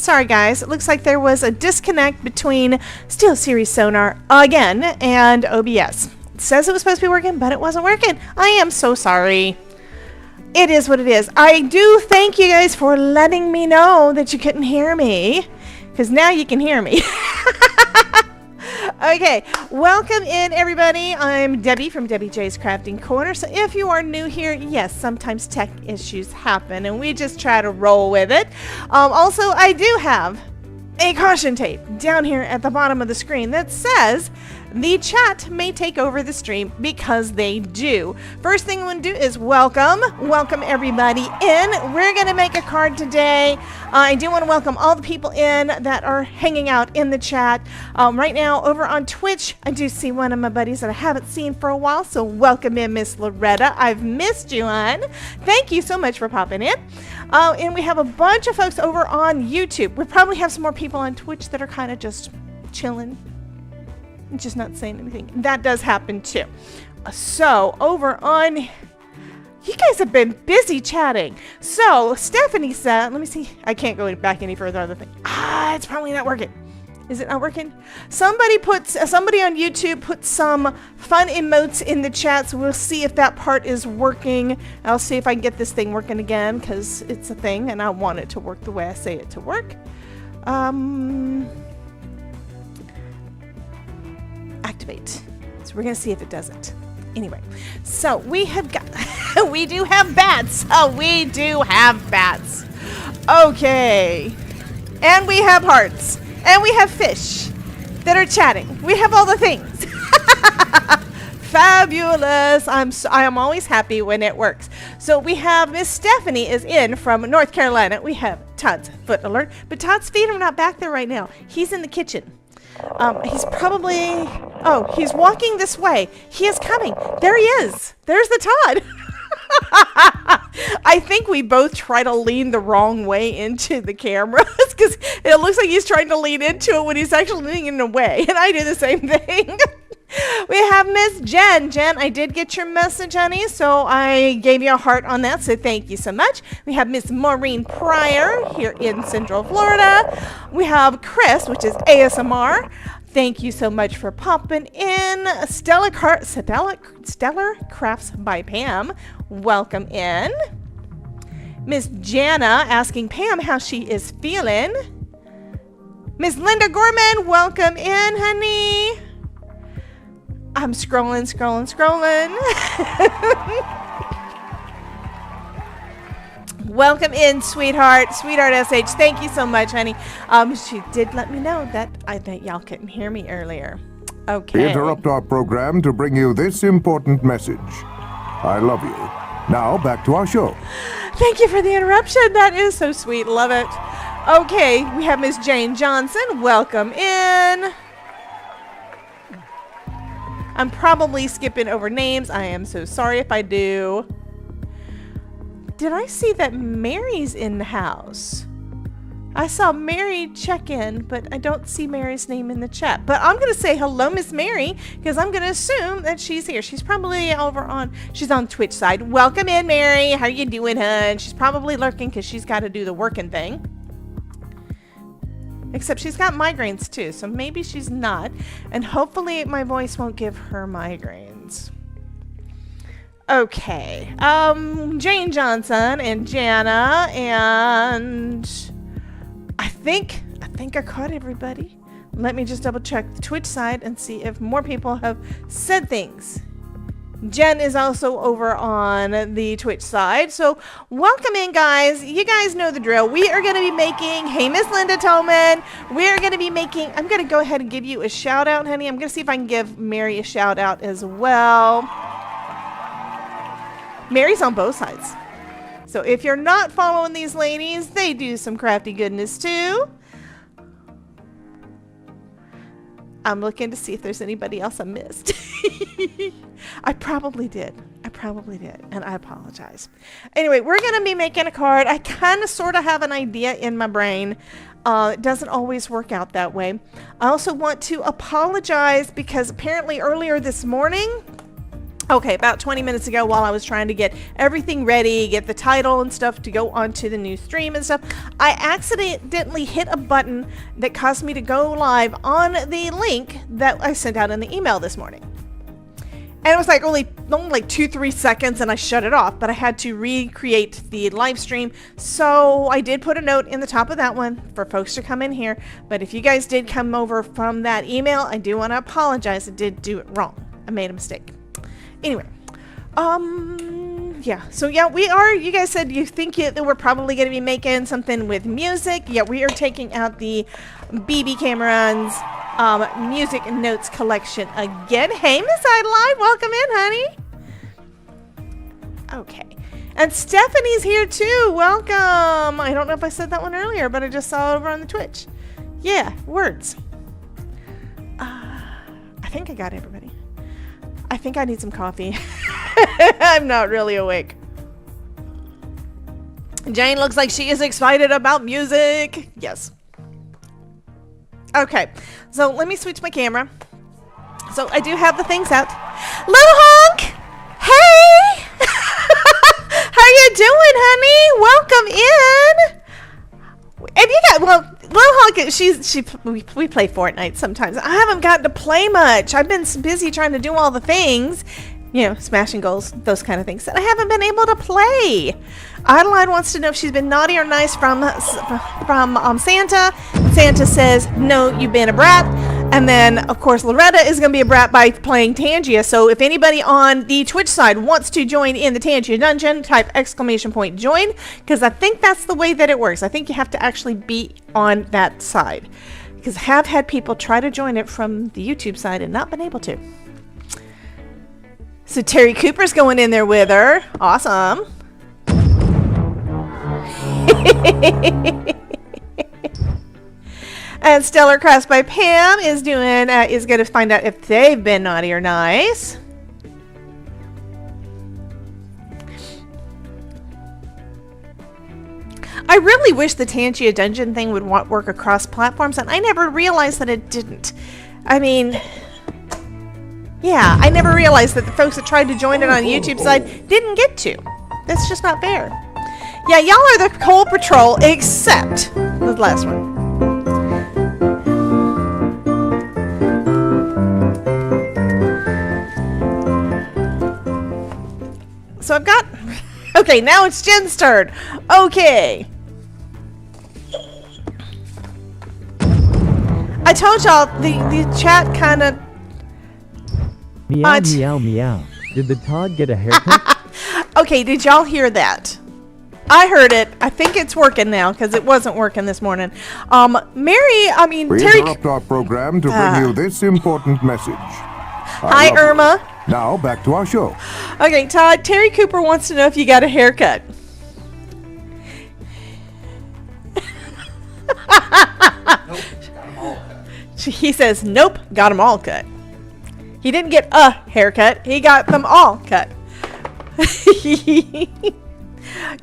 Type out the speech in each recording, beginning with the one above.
Sorry guys, it looks like there was a disconnect between SteelSeries Sonar again and OBS. It says it was supposed to be working, but it wasn't working. I am so sorry. It is what it is. I do thank you guys for letting me know that you couldn't hear me, because now you can hear me. Okay, welcome in everybody. I'm Debbie from Debbie J's Crafting Corner. So if you are new here, yes, sometimes tech issues happen and we just try to roll with it. Also, I do have a caution tape down here at the bottom of the screen that says the chat may take over the stream, because they do. First thing we want to do is welcome everybody in. We're going to make a card today. I do want to welcome all the people in that are hanging out in the chat. Right now over on Twitch, I do see one of my buddies that I haven't seen for a while, so welcome in, Miss Loretta. I've missed you, hon. Thank you so much for popping in. And we have a bunch of folks over on YouTube. We probably have some more people on Twitch that are kind of just chilling, just not saying anything. That does happen too. So over on, you guys have been busy chatting. So Stephanie said, let me see. I can't go back any further on the thing. It's probably not working. Is it not working? Somebody on YouTube put some fun emotes in the chat, so we'll see if that part is working. I'll see if I can get this thing working again, because it's a thing and I want it to work the way I say it to work. Activate. So we're gonna see if it does it. Anyway, so we have got we do have bats. Oh, we do have bats. Okay. And we have hearts. And we have fish that are chatting. We have all the things. Fabulous. I am always happy when it works. So we have Miss Stephanie is in from North Carolina. We have Todd's foot alert, but Todd's feet are not back there right now. He's in the kitchen. He's probably, he's walking this way. He is coming. There he is. There's the Todd. I think we both try to lean the wrong way into the cameras, because it looks like he's trying to lean into it when he's actually leaning away. And I do the same thing. We have Miss Jen. Jen, I did get your message, honey, so I gave you a heart on that, so thank you so much. We have Miss Maureen Pryor here in Central Florida. We have Chris, which is ASMR. Thank you so much for popping in. Stellar Crafts by Pam. Welcome in. Miss Jana asking Pam how she is feeling. Miss Linda Gorman, welcome in, honey. I'm scrolling. Welcome in, sweetheart SH. Thank you so much, honey. She did let me know that y'all couldn't hear me earlier. Okay. We interrupt our program to bring you this important message. I love you. Now back to our show. Thank you for the interruption. That is so sweet. Love it. Okay, we have Miss Jane Johnson. Welcome in. I'm probably skipping over names. I am so sorry if I do. Did I see that Mary's in the house? I saw Mary check in, but I don't see Mary's name in the chat. But I'm going to say hello, Miss Mary, because I'm going to assume that she's here. She's probably she's on Twitch side. Welcome in, Mary. How you doing, hun? She's probably lurking because she's got to do the working thing. Except she's got migraines too, so maybe she's not. And hopefully my voice won't give her migraines. Okay. Jane Johnson and Jana, and I think I caught everybody. Let me just double check the Twitch side and see if more people have said things. Jen is also over on the Twitch side. So welcome in, guys. You guys know the drill. We are going to be making, hey, Miss Linda Tolman, we're going to be making, I'm going to go ahead and give you a shout out, honey. I'm going to see if I can give Mary a shout out as well. Mary's on both sides. So if you're not following these ladies, they do some crafty goodness too. I'm looking to see if there's anybody else I missed. I probably did, and I apologize. Anyway, we're going to be making a card. I kind of sort of have an idea in my brain. It doesn't always work out that way. I also want to apologize because apparently earlier this morning, Okay, about 20 minutes ago, while I was trying to get everything ready, get the title and stuff to go onto the new stream and stuff, I accidentally hit a button that caused me to go live on the link that I sent out in the email this morning. And it was like only like 2-3 seconds and I shut it off, but I had to recreate the live stream. So I did put a note in the top of that one for folks to come in here. But if you guys did come over from that email, I do want to apologize. I did do it wrong. I made a mistake. Anyway, yeah, so yeah, we are, you guys said you think that we're probably going to be making something with music. Yeah, we are taking out the Bibi Cameron's music notes collection again. Hey, Miss Adeline, welcome in, honey. Okay, and Stephanie's here too. Welcome. I don't know if I said that one earlier, but I just saw it over on the Twitch. Yeah, words. I think I got everybody. I think I need some coffee. I'm not really awake. Jane looks like she is excited about music. Yes. Okay, so let me switch my camera. So I do have the things out. Little Honk! Hey! How you doing, honey? Welcome in. And you got, well, Little Honk, we play Fortnite sometimes. I haven't gotten to play much. I've been busy trying to do all the things, you know, smashing goals, those kind of things, that I haven't been able to play. Adeline wants to know if she's been naughty or nice from Santa. Santa says, no, you've been a brat. And then, of course, Loretta is going to be a brat by playing Tangia. So if anybody on the Twitch side wants to join in the Tangia dungeon, type !join, because I think that's the way that it works. I think you have to actually be on that side, because I have had people try to join it from the YouTube side and not been able to. So Terry Cooper's going in there with her. Awesome. And Stellar Crafts by Pam is going to find out if they've been naughty or nice. I really wish the Tangia Dungeon thing would work across platforms, and I never realized that it didn't. I mean, yeah, I never realized that the folks that tried to join it on the YouTube side didn't get to. That's just not fair. Yeah, y'all are the Coal Patrol, except the last one. So I've got, okay, now it's Jen's turn. Okay. I told y'all the chat kind of. Meow, meow, meow. Did the Todd get a haircut? Okay, did y'all hear that? I heard it. I think it's working now, because it wasn't working this morning. We Terry. interrupt our program to bring you this important message. Hi, Irma. Now back to our show. Okay, Todd, Terry Cooper wants to know if you got a haircut. Nope, got them all cut. He says, nope, got them all cut. He didn't get a haircut. He got them all cut.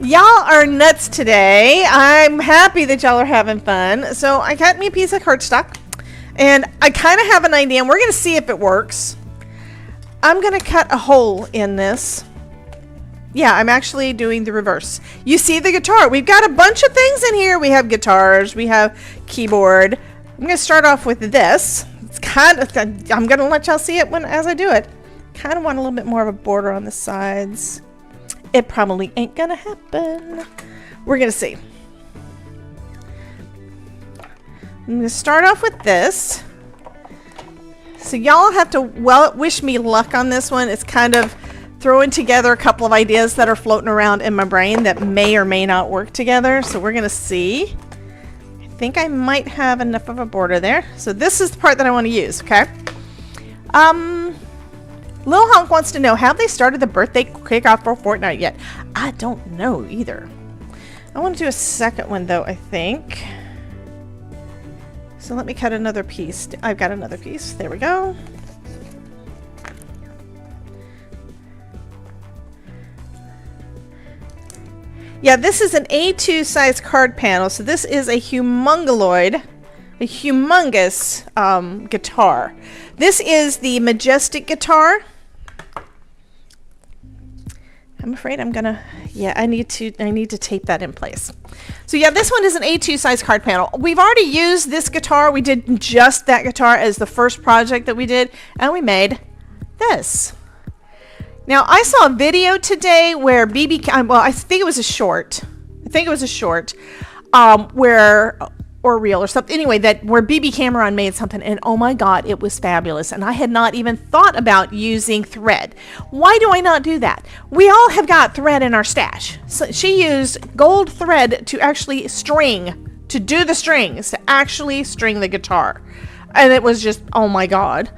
Y'all are nuts today. I'm happy that y'all are having fun. So I cut me a piece of cardstock, and I kind of have an idea, and we're going to see if it works. I'm going to cut a hole in this. Yeah, I'm actually doing the reverse. You see the guitar. We've got a bunch of things in here. We have guitars. We have keyboard. I'm going to start off with this. It's kind of, I'm going to let y'all see it as I do it. Kind of want a little bit more of a border on the sides. It probably ain't going to happen. We're going to see. I'm going to start off with this. So y'all have to wish me luck on this one. It's kind of throwing together a couple of ideas that are floating around in my brain that may or may not work together. So we're going to see. I think I might have enough of a border there. So this is the part that I want to use, okay? Lil Honk wants to know, have they started the birthday kickoff for Fortnite yet? I don't know either. I want to do a second one though, I think. So let me cut another piece. I've got another piece. There we go. Yeah, this is an A2 size card panel. So this is a humongous guitar. This is the Majestic guitar. I'm afraid I'm gonna, yeah, I need to tape that in place. So yeah, this one is an A2 size card panel. We've already used this guitar. We did just that guitar as the first project that we did, and we made this. Now, I saw a video today where Bibi, well, I think it was a short. Or reel or something. Anyway, where Bibi Cameron made something, and oh my God, it was fabulous. And I had not even thought about using thread. Why do I not do that? We all have got thread in our stash. So she used gold thread to actually to do the strings, to actually string the guitar. And it was just, oh my God.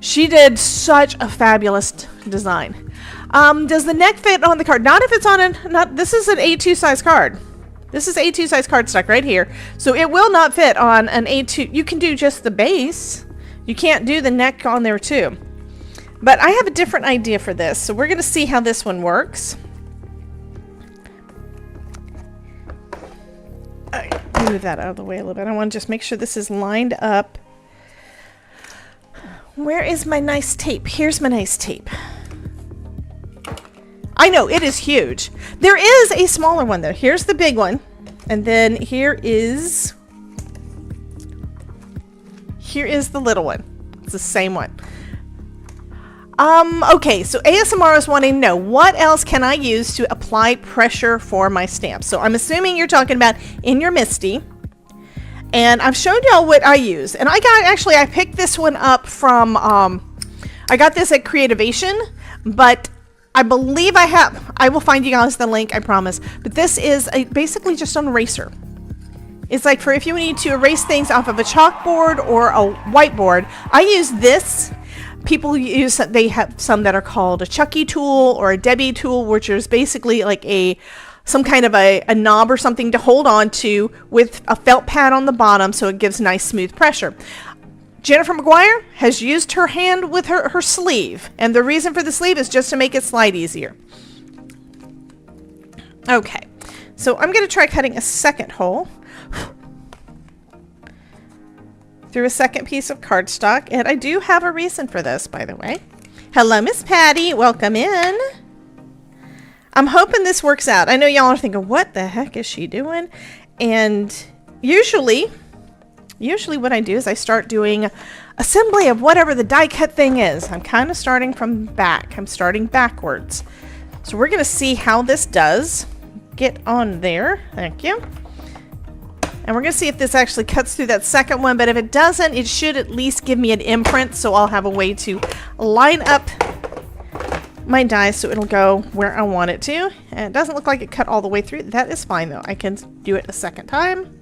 She did such a fabulous design. Does the neck fit on the card? Not if it's on this is an A2 size card. This is A2 size cardstock right here. So it will not fit on an A2. You can do just the base. You can't do the neck on there too. But I have a different idea for this. So we're going to see how this one works. Move that out of the way a little bit. I want to just make sure this is lined up. Where is my nice tape? Here's my nice tape. I know, it is huge. There is a smaller one though. Here's the big one. And then here is the little one. It's the same one. Okay, so ASMR is wanting to know, what else can I use to apply pressure for my stamps? So I'm assuming you're talking about in your MISTI. And I've shown y'all what I use. And I picked this one up from, I got this at Creativation, but I believe I will find you guys the link, I promise. But this is basically just an eraser. It's like for if you need to erase things off of a chalkboard or a whiteboard. I use this. People they have some that are called a Chucky tool or a Debbie tool, which is basically like some kind of a knob or something to hold on to with a felt pad on the bottom so it gives nice smooth pressure. Jennifer McGuire has used her hand with her sleeve, and the reason for the sleeve is just to make it slide easier. Okay, so I'm going to try cutting a second hole through a second piece of cardstock, and I do have a reason for this, by the way. Hello, Miss Patty. Welcome in. I'm hoping this works out. I know y'all are thinking, what the heck is she doing? And usually what I do is I start doing assembly of whatever the die cut thing is. I'm kind of starting from back. I'm starting backwards. So we're going to see how this does. Get on there. Thank you. And we're going to see if this actually cuts through that second one. But if it doesn't, it should at least give me an imprint. So I'll have a way to line up my die so it'll go where I want it to. And it doesn't look like it cut all the way through. That is fine though. I can do it a second time.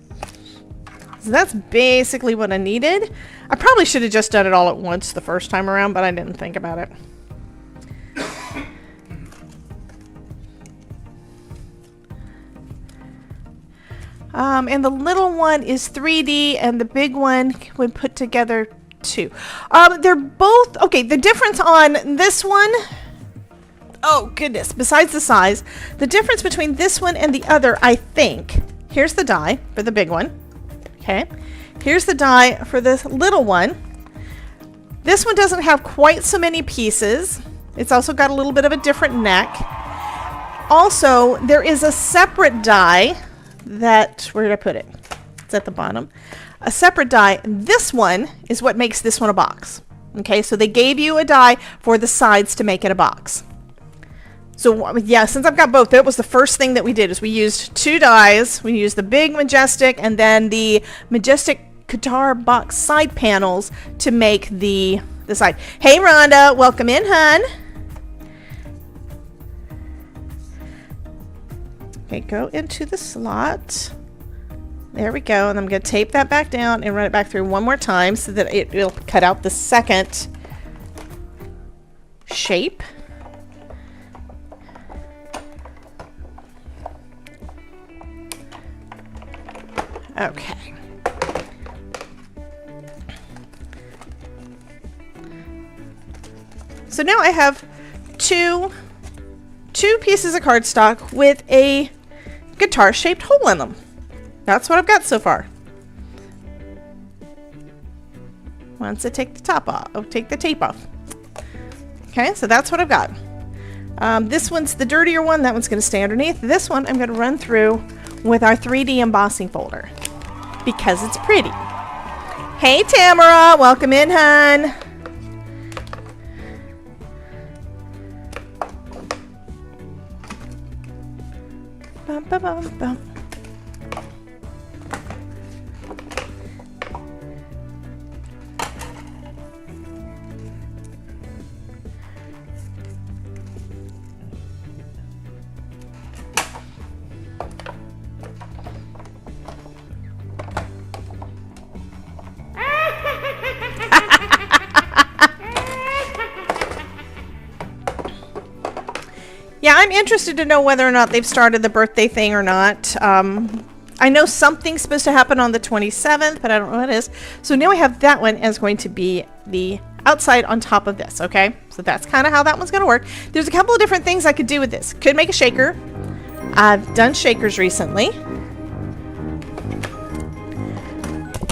So that's basically what I needed. I probably should have just done it all at once the first time around, but I didn't think about it. And the little one is 3D, and the big one would put together 2. They're both, okay, the difference on this one, oh goodness, besides the size, the difference between this one and the other, I think, here's the die for the big one. Okay, here's the die for this little one. This one doesn't have quite so many pieces. It's also got a little bit of a different neck. Also, there is a separate die that, where did I put it? It's at the bottom. A separate die. This one is what makes this one a box. Okay, so they gave you a die for the sides to make it a box. So yeah, since I've got both, that was the first thing that we did, is we used 2 dies. We used the big Majestic and then the Majestic guitar box side panels to make the side. Hey Rhonda, welcome in, hun. Okay, go into the slot. There we go, and I'm going to tape that back down and run it back through one more time so that it will cut out the second shape. Okay. So now I have two pieces of cardstock with a guitar-shaped hole in them. That's what I've got so far. Once I take the top off, take the tape off. Okay, so that's what I've got. This one's the dirtier one. That one's going to stay underneath. This one I'm going to run through with our 3D embossing folder because it's pretty. Hey, Tamara. Welcome in, hun. Bum, bum, bum, bum. Yeah, I'm interested to know whether or not they've started the birthday thing or not. I know something's supposed to happen on the 27th, but I don't know what it is. So now we have that one as going to be the outside on top of this, okay? So that's kind of how that one's going to work. There's a couple of different things I could do with this. Could make a shaker. I've done shakers recently.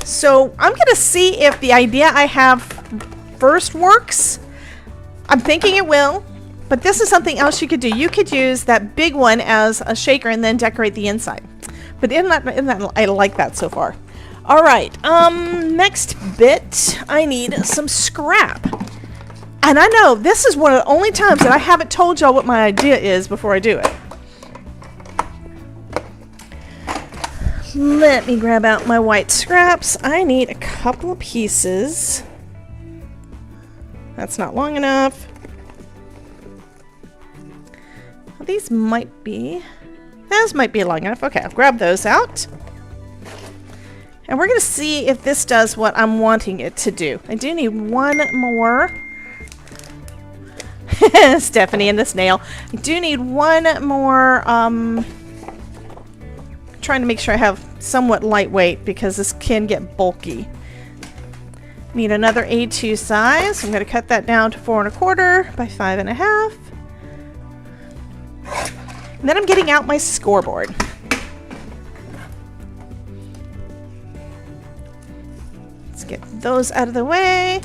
So I'm going to see if the idea I have first works. I'm thinking it will. But this is something else you could do. You could use that big one as a shaker and then decorate the inside. But isn't that I like that so far. All right, next bit, I need some scrap. And I know this is one of the only times that I haven't told y'all what my idea is before I do it. Let me grab out my white scraps. I need a couple of pieces. That's not long enough. These might be, those might be long enough. Okay, I'll grab those out. And we're going to see if this does what I'm wanting it to do. I do need one more. Stephanie and the snail. I do need one more. Trying to make sure I have somewhat lightweight because this can get bulky. Need another A2 size. I'm going to cut that down to 4 1/4 by 5 1/2. And then I'm getting out my scoreboard. Let's get those out of the way.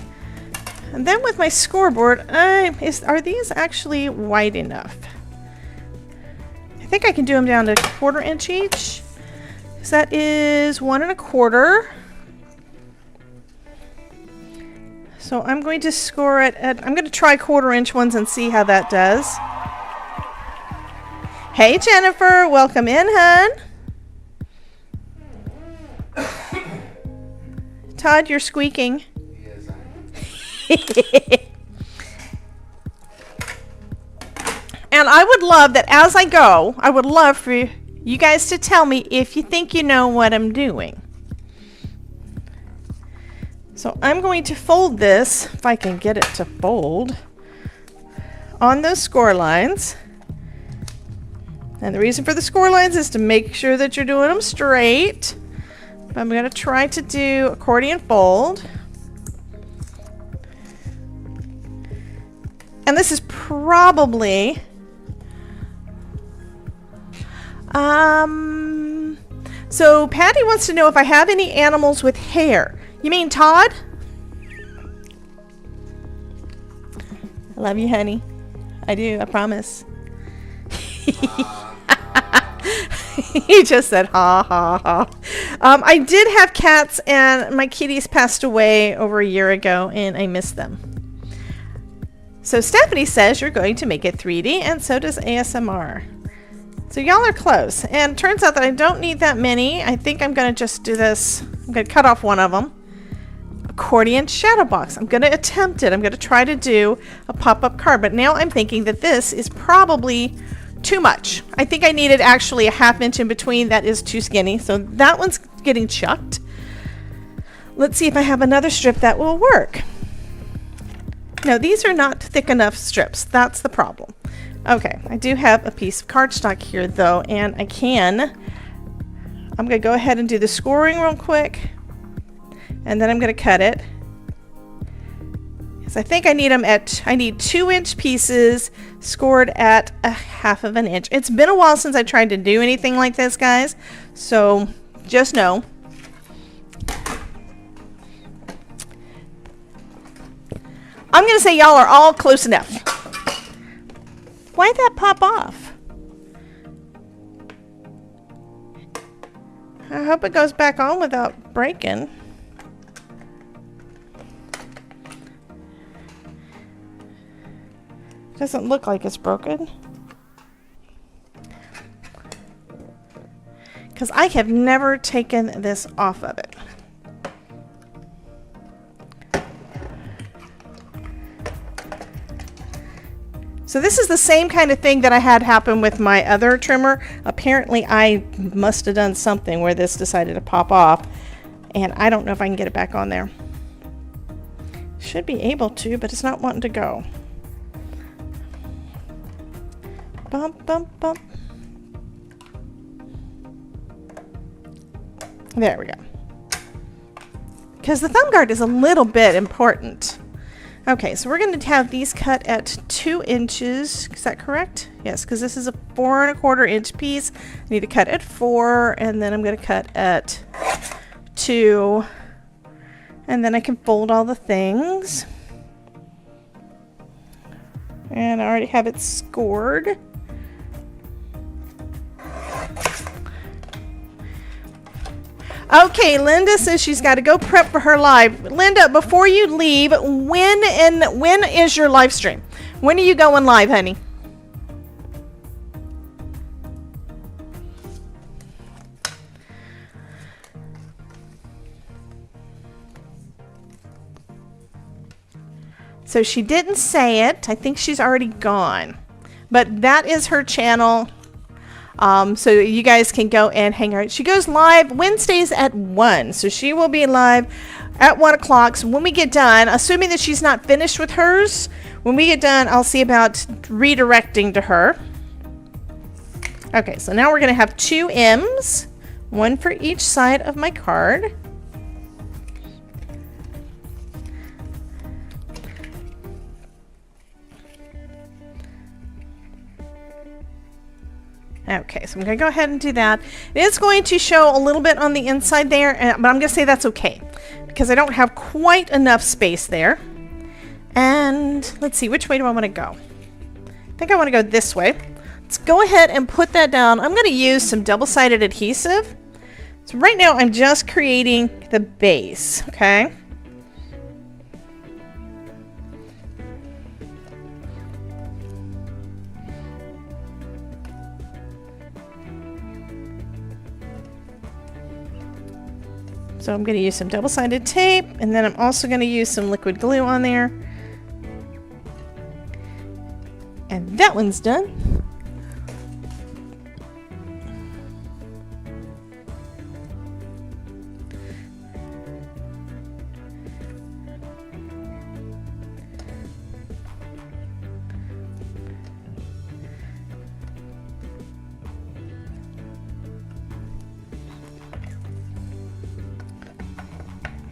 And then with my scoreboard, are these actually wide enough? I think I can do them down to 1/4 inch each. So that is 1 1/4. So I'm going to score it at, I'm going to try 1/4 inch ones and see how that does. Hey, Jennifer, welcome in, hun. Todd, you're squeaking. And I would love that as I go, I would love for you guys to tell me if you think you know what I'm doing. So I'm going to fold this, if I can get it to fold, on those score lines. And the reason for the score lines is to make sure that you're doing them straight. But I'm going to try to do accordion fold. And this is probably... So Patty wants to know if I have any animals with hair. You mean Todd? I love you, honey. I do, I promise. He just said ha ha ha. I did have cats and my kitties passed away over a year ago and I miss them. So Stephanie says you're going to make it 3D and so does ASMR. So y'all are close. And it turns out that I don't need that many. I think I'm going to just do this. I'm going to cut off one of them. Accordion shadow box. I'm going to attempt it. I'm going to try to do a pop-up card. But now I'm thinking that this is probably too much. I think I needed actually a 1/2 inch in between. That is too skinny. So that one's getting chucked. Let's see if I have another strip that will work. No, these are not thick enough strips. That's the problem. Okay, I do have a piece of cardstock here though, and I'm going to go ahead and do the scoring real quick. And then I'm going to cut it. Because I think I need them at, I need 2-inch pieces scored at a 1/2 inch. It's been a while since I tried to do anything like this, guys. So just know. I'm going to say y'all are all close enough. Why'd that pop off? I hope it goes back on without breaking. Doesn't look like it's broken. Because I have never taken this off of it. So this is the same kind of thing that I had happen with my other trimmer. Apparently I must have done something where this decided to pop off, and I don't know if I can get it back on there. Should be able to, but it's not wanting to go. Bump, bump, bump. There we go. Because the thumb guard is a little bit important. Okay, so we're going to have these cut at 2 inches. Is that correct? Yes, because this is a 4 1/4 inch piece. I need to cut at 4, and then I'm going to cut at 2. And then I can fold all the things. And I already have it scored. Okay, Linda says she's got to go prep for her live. Linda, before you leave, when is your live stream? When are you going live, honey? So she didn't say it. I think she's already gone. But that is her channel. So you guys can go and hang out. She goes live Wednesdays at 1. So she will be live at 1 o'clock. So when we get done, assuming that she's not finished with hers, when we get done, I'll see about redirecting to her. Okay, so now we're going to have 2 M's, 1 for each side of my card. Okay, so I'm going to go ahead and do that. It is going to show a little bit on the inside there, but I'm going to say that's okay because I don't have quite enough space there. And let's see, which way do I want to go? I think I want to go this way. Let's go ahead and put that down. I'm going to use some double-sided adhesive. So right now I'm just creating the base, okay? So I'm going to use some double-sided tape, and then I'm also going to use some liquid glue on there. And that one's done.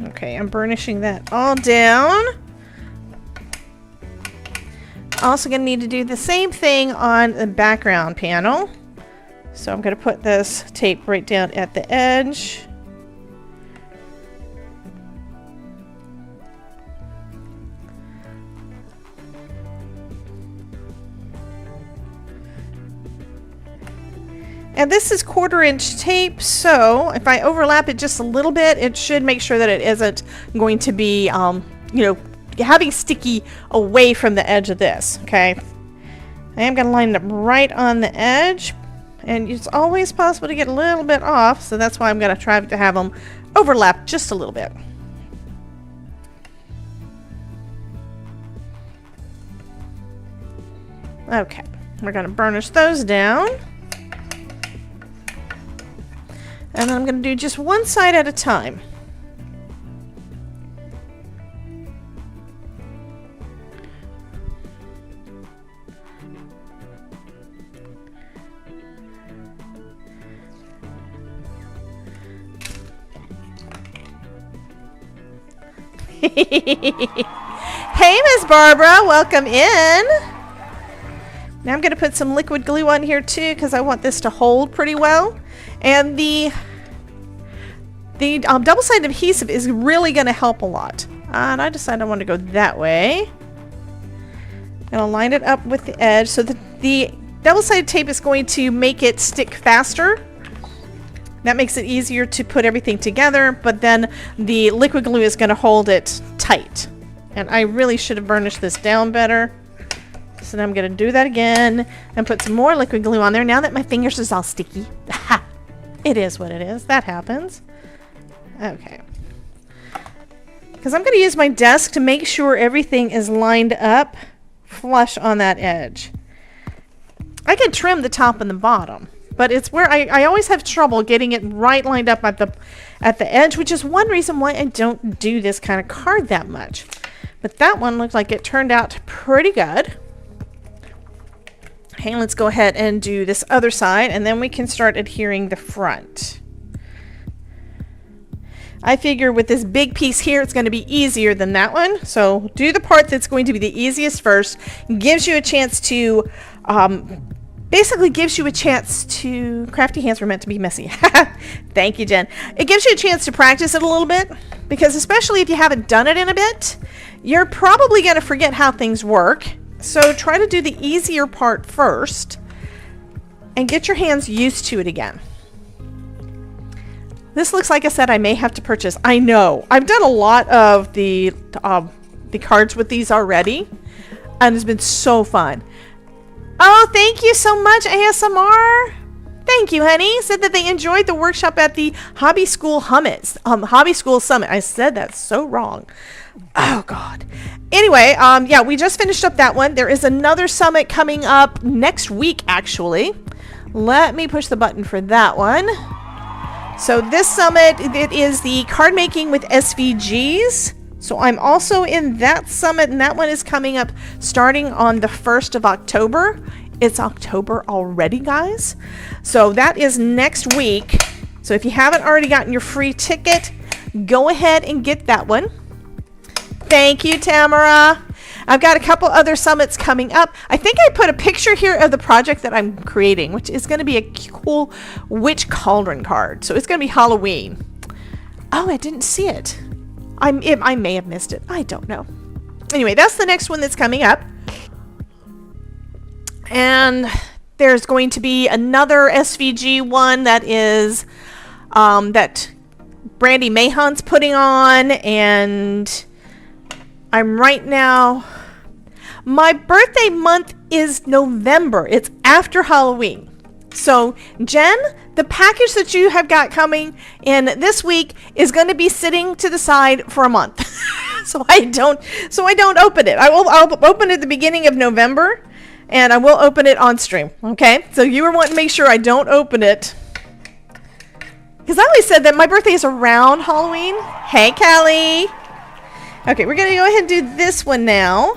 Okay, I'm burnishing that all down. Also going to need to do the same thing on the background panel. So I'm going to put this tape right down at the edge. And this is 1/4 inch tape, so if I overlap it just a little bit, it should make sure that it isn't going to be, you know, having sticky away from the edge of this, okay? I am going to line it up right on the edge, and it's always possible to get a little bit off, so that's why I'm going to try to have them overlap just a little bit. Okay, we're going to burnish those down. And then I'm going to do just one side at a time. Hey, Miss Barbara, welcome in. Now I'm going to put some liquid glue on here too because I want this to hold pretty well. And the double-sided adhesive is really going to help a lot. And I decided I want to go that way. I'm gonna line it up with the edge so that the double-sided tape is going to make it stick faster. That makes it easier to put everything together, but then the liquid glue is gonna hold it tight. And I really should have burnished this down better. So now I'm gonna do that again and put some more liquid glue on there now that my fingers is all sticky. It is what it is. That happens. Okay. Because I'm going to use my desk to make sure everything is lined up flush on that edge. I can trim the top and the bottom, but it's where I always have trouble getting it right lined up at the edge, which is one reason why I don't do this kind of card that much. But that one looked like it turned out pretty good. Okay, let's go ahead and do this other side, and then we can start adhering the front. I figure with this big piece here, it's going to be easier than that one. So do the part that's going to be the easiest first. Gives you a chance to, basically gives you a chance to, crafty hands were meant to be messy. Thank you, Jen. It gives you a chance to practice it a little bit, because especially if you haven't done it in a bit, you're probably going to forget how things work. So try to do the easier part first and get your hands used to it again. This looks like a set I may have to purchase. I know. I've done a lot of the cards with these already, and it's been so fun. Oh, thank you so much, ASMR. Thank you, honey. Said that they enjoyed the workshop at the Hobby School Summit. I said that so wrong. Oh, God. Anyway, yeah, we just finished up that one. There is another summit coming up next week, actually. Let me push the button for that one. So this summit, it is the card making with SVGs. So I'm also in that summit, and that one is coming up starting on the 1st of October. It's October already, guys. So that is next week. So if you haven't already gotten your free ticket, go ahead and get that one. Thank you, Tamara. I've got a couple other summits coming up. I think I put a picture here of the project that I'm creating, which is going to be a cool witch cauldron card. So it's going to be Halloween. Oh, I didn't see it. I may have missed it. I don't know. Anyway, that's the next one that's coming up. And there's going to be another SVG one that is that Brandy Mahon's putting on, and I'm right now, my birthday month is November. It's after Halloween. So Jen, the package that you have got coming in this week is going to be sitting to the side for a month. so I don't open it. I'll open it at the beginning of November, and I will open it on stream. Okay. So you were wanting to make sure I don't open it, because I always said that my birthday is around Halloween. Hey, Callie. Okay, we're going to go ahead and do this one now.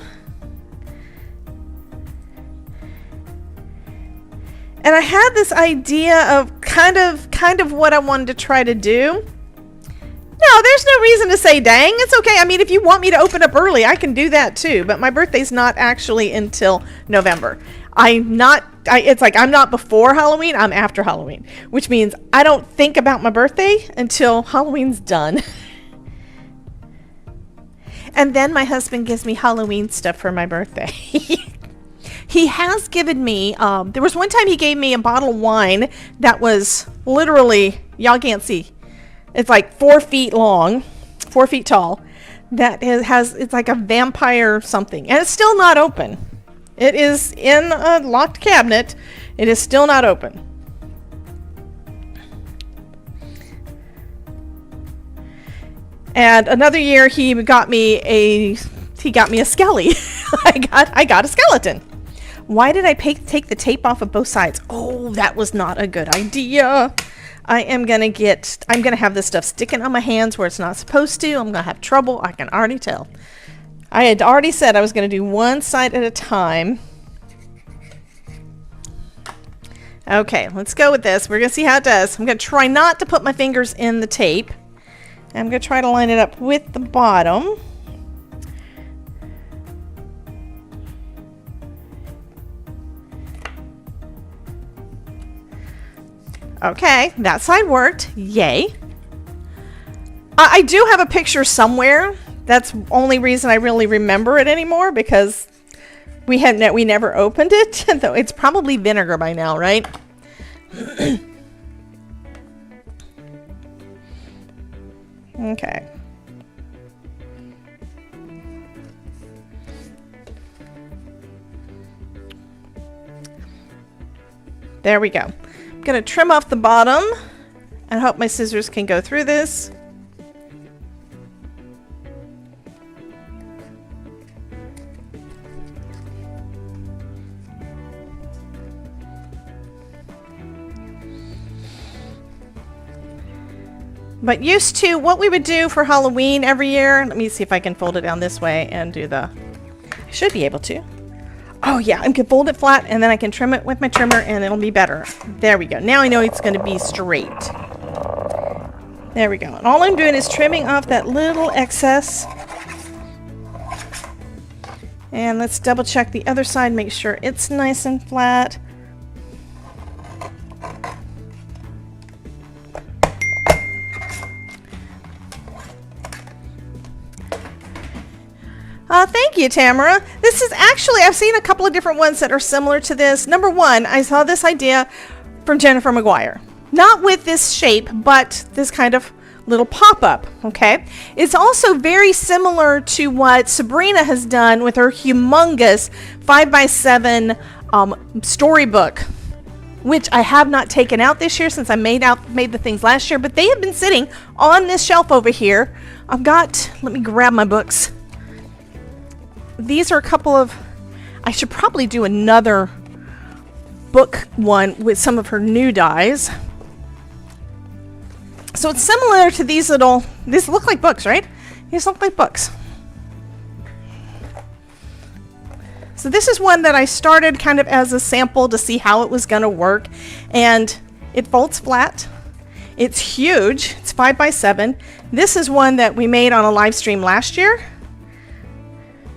And I had this idea of kind of what I wanted to try to do. No, there's no reason to say dang. It's okay. I mean, if you want me to open up early, I can do that too. But my birthday's not actually until November. It's like I'm not before Halloween, I'm after Halloween. Which means I don't think about my birthday until Halloween's done. And then my husband gives me Halloween stuff for my birthday. He has given me, there was one time he gave me a bottle of wine that was literally, y'all can't see, it's like 4 feet long, 4 feet tall, that it's like a vampire something, and it's still not open. It is in a locked cabinet. It is still not open. And another year he got me a skelly. I got a skeleton. Why did I take the tape off of both sides? Oh, that was not a good idea. I'm gonna have this stuff sticking on my hands where it's not supposed to. I'm gonna have trouble. I can already tell. I had already said I was gonna do one side at a time. Okay, let's go with this. We're gonna see how it does. I'm gonna try not to put my fingers in the tape. I'm going to try to line it up with the bottom. Okay, that side worked. Yay. I do have a picture somewhere. That's the only reason I really remember it anymore, because We never opened it, though it's probably vinegar by now, right? Okay. There we go. I'm gonna trim off the bottom and hope my scissors can go through this. But used to what we would do for Halloween every year. Let me see if I can fold it down this way and do the... I should be able to. Oh yeah, I can fold it flat and then I can trim it with my trimmer and it'll be better. There we go. Now I know it's going to be straight. There we go. And all I'm doing is trimming off that little excess. And let's double check the other side, make sure it's nice and flat. Thank you, Tamara. This is actually, I've seen a couple of different ones that are similar to this. Number one, I saw this idea from Jennifer McGuire. Not with this shape, but this kind of little pop-up, okay? It's also very similar to what Sabrina has done with her humongous 5x7 storybook, which I have not taken out this year since I made the things last year, but they have been sitting on this shelf over here. Let me grab my books. These are a couple of, I should probably do another book one with some of her new dies. So it's similar to these look like books, right? These look like books. So this is one that I started kind of as a sample to see how it was going to work. And it folds flat. It's huge. It's 5x7. This is one that we made on a live stream last year,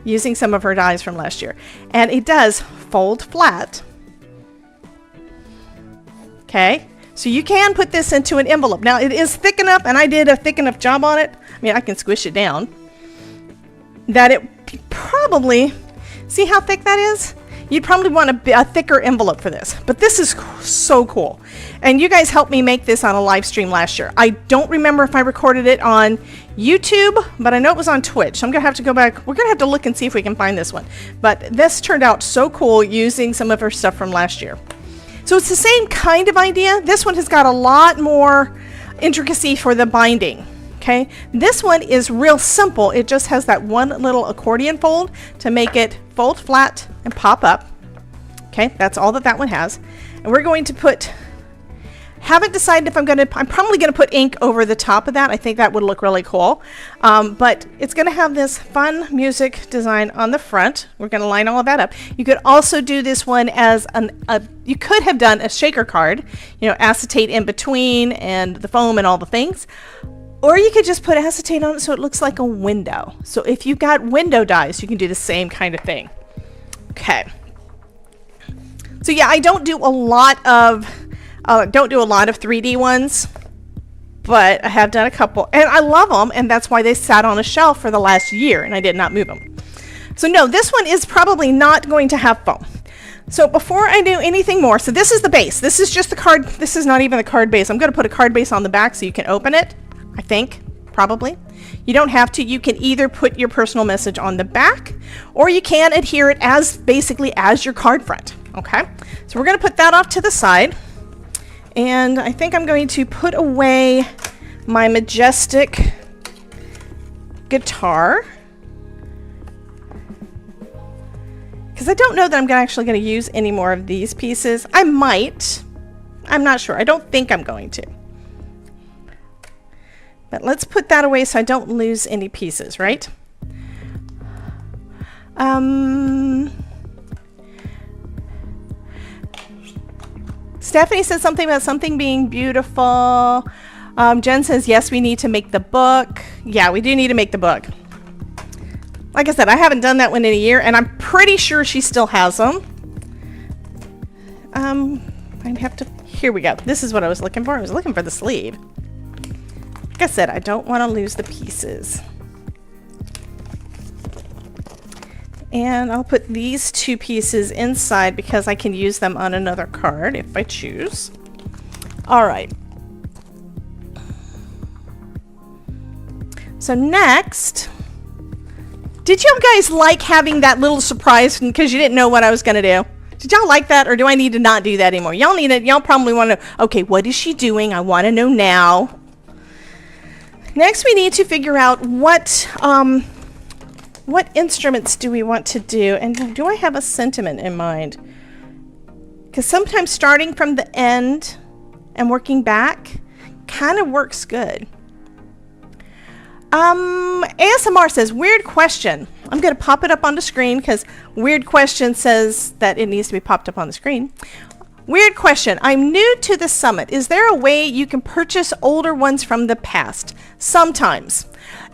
using some of her dies from last year. And it does fold flat. Okay, so you can put this into an envelope. Now it is thick enough, and I did a thick enough job on it. I mean, I can squish it down, that it probably, see how thick that is? You'd probably want a thicker envelope for this. But this is so cool. And you guys helped me make this on a live stream last year. I don't remember if I recorded it on YouTube, but I know it was on Twitch. So I'm going to have to go back. We're going to have to look and see if we can find this one. But this turned out so cool using some of her stuff from last year. So it's the same kind of idea. This one has got a lot more intricacy for the binding. Okay, this one is real simple. It just has that one little accordion fold to make it fold flat and pop up. Okay, that's all that one has. And we're going to haven't decided if I'm probably going to put ink over the top of that. I think that would look really cool. But it's going to have this fun music design on the front. We're going to line all of that up. You could also do this one as you could have done a shaker card, acetate in between and the foam and all the things. Or you could just put acetate on it so it looks like a window. So if you've got window dies, you can do the same kind of thing. Okay. So yeah, I don't do a lot of 3D ones, but I have done a couple, and I love them, and that's why they sat on a shelf for the last year, and I did not move them. So no, this one is probably not going to have foam. So before I do anything more, so this is the base. This is just the card. This is not even the card base. I'm going to put a card base on the back so you can open it. I think, probably. You don't have to. You can either put your personal message on the back, or you can adhere it basically as your card front. Okay, so we're going to put that off to the side, and I think I'm going to put away my majestic guitar, because I don't know that I'm actually going to use any more of these pieces. I might. I'm not sure. I don't think I'm going to. But let's put that away so I don't lose any pieces, right? Stephanie said something about something being beautiful. Jen says, yes, we need to make the book. Yeah, we do need to make the book. Like I said, I haven't done that one in a year, and I'm pretty sure she still has them. I'd have to, here we go. This is what I was looking for. I was looking for the sleeve. Like I said, I don't want to lose the pieces. And I'll put these 2 pieces inside because I can use them on another card if I choose. All right. So next, did you guys like having that little surprise because you didn't know what I was going to do? Did y'all like that, or do I need to not do that anymore? Y'all need it. Y'all probably want to, okay, what is she doing? I want to know now. Next, we need to figure out what instruments do we want to do, and do I have a sentiment in mind? Because sometimes starting from the end and working back kind of works good. ASMR says, weird question. I'm going to pop it up on the screen because weird question says that it needs to be popped up on the screen. Weird question. I'm new to the summit. Is there a way you can purchase older ones from the past? Sometimes.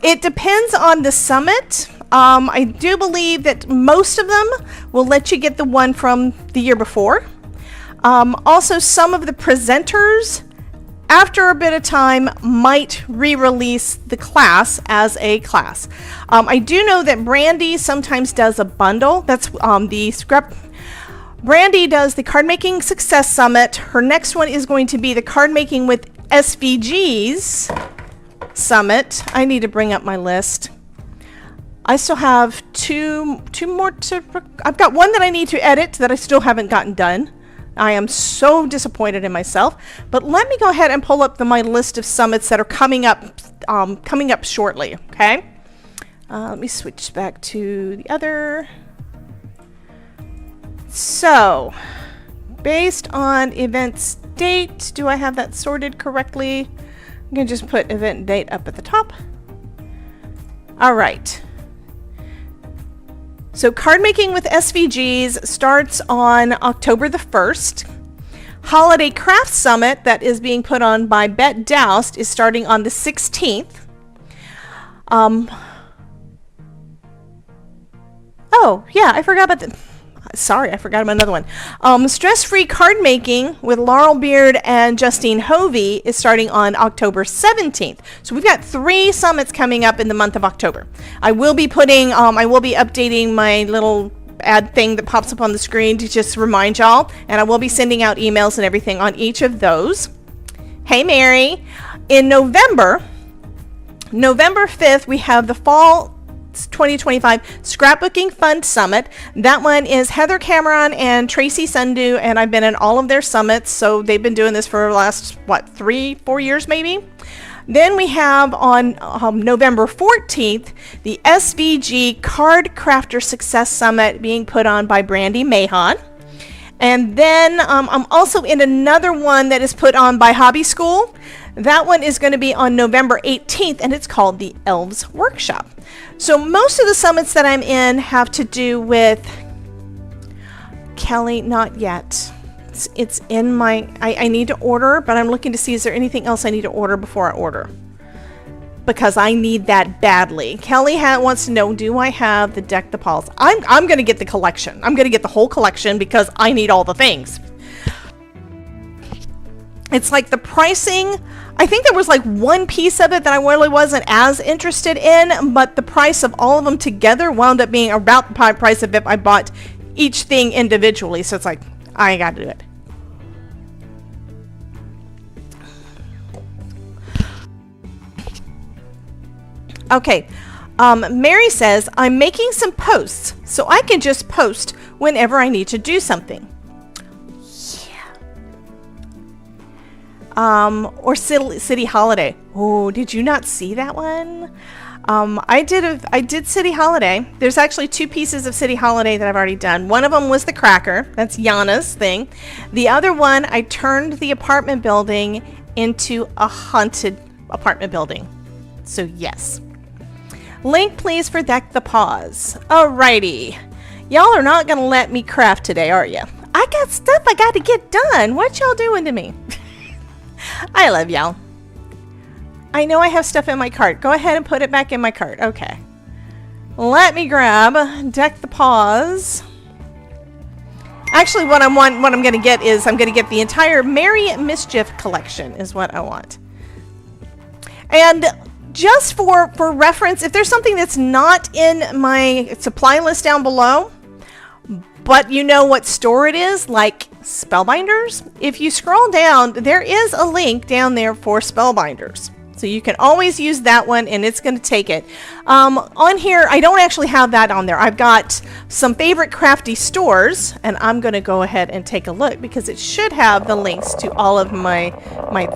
It depends on the summit. I do believe that most of them will let you get the one from the year before. Also, some of the presenters, after a bit of time, might re-release the class as a class. I do know that Brandy sometimes does a bundle. That's the scrap. Brandy does the Card Making Success Summit. Her next one is going to be the Card Making with SVGs Summit. I need to bring up my list. I still have two more to. I've got one that I need to edit that I still haven't gotten done. I am so disappointed in myself. But let me go ahead and pull up my list of summits that are coming up shortly. Okay. Let me switch back to the other. So, based on event's date, do I have that sorted correctly? I'm going to just put event date up at the top. All right. So, Card Making with SVGs starts on October the 1st. Holiday Craft Summit that is being put on by Bet Doust is starting on the 16th. Oh, yeah, I forgot about the... Sorry, I forgot about another one. Stress-Free Card Making with Laurel Beard and Justine Hovey is starting on October 17th. So we've got 3 summits coming up in the month of October. I will be updating my little ad thing that pops up on the screen to just remind y'all, and I will be sending out emails and everything on each of those. Hey, Mary. In November 5th, we have the Fall 2025 Scrapbooking Fund Summit. That one is Heather Cameron and Tracy Sundu, and I've been in all of their summits, so they've been doing this for the last 3-4 years maybe. Then we have on November 14th the SVG Card Crafter Success Summit being put on by Brandy Mahon. And then I'm also in another one that is put on by Hobby School. That one is going to be on November 18th, and it's called the Elves Workshop. So most of the summits that I'm in have to do with Kelly. Not yet. It's in my... I need to order, but I'm looking to see is there anything else I need to order before I order. Because I need that badly. Kelly wants to know, do I have the Deck the Paws? I'm going to get the collection. I'm going to get the whole collection because I need all the things. It's like the pricing... I think there was like one piece of it that I really wasn't as interested in, but the price of all of them together wound up being about the price of if I bought each thing individually. So it's like, I got to do it. Okay. Mary says, I'm making some posts so I can just post whenever I need to do something. Or City Holiday. Oh, did you not see that one? I did City Holiday. There's actually 2 pieces of City Holiday that I've already done. One of them was the cracker. That's Yana's thing. The other one, I turned the apartment building into a haunted apartment building. So yes. Link please for Deck the Paws. Alrighty. Y'all are not gonna let me craft today, are you? I got stuff I got to get done. What y'all doing to me? I love y'all. I know I have stuff in my cart. Go ahead and put it back in my cart. Okay. Let me grab Deck the Paws. Actually, what I'm going to get is I'm going to get the entire Merry Mischief collection is what I want. And just for reference, if there's something that's not in my supply list down below, but you know what store it is, like Spellbinders, if you scroll down, there is a link down there for Spellbinders. So you can always use that one, and it's going to take it. On here, I don't actually have that on there. I've got some favorite crafty stores, and I'm going to go ahead and take a look because it should have the links to all of my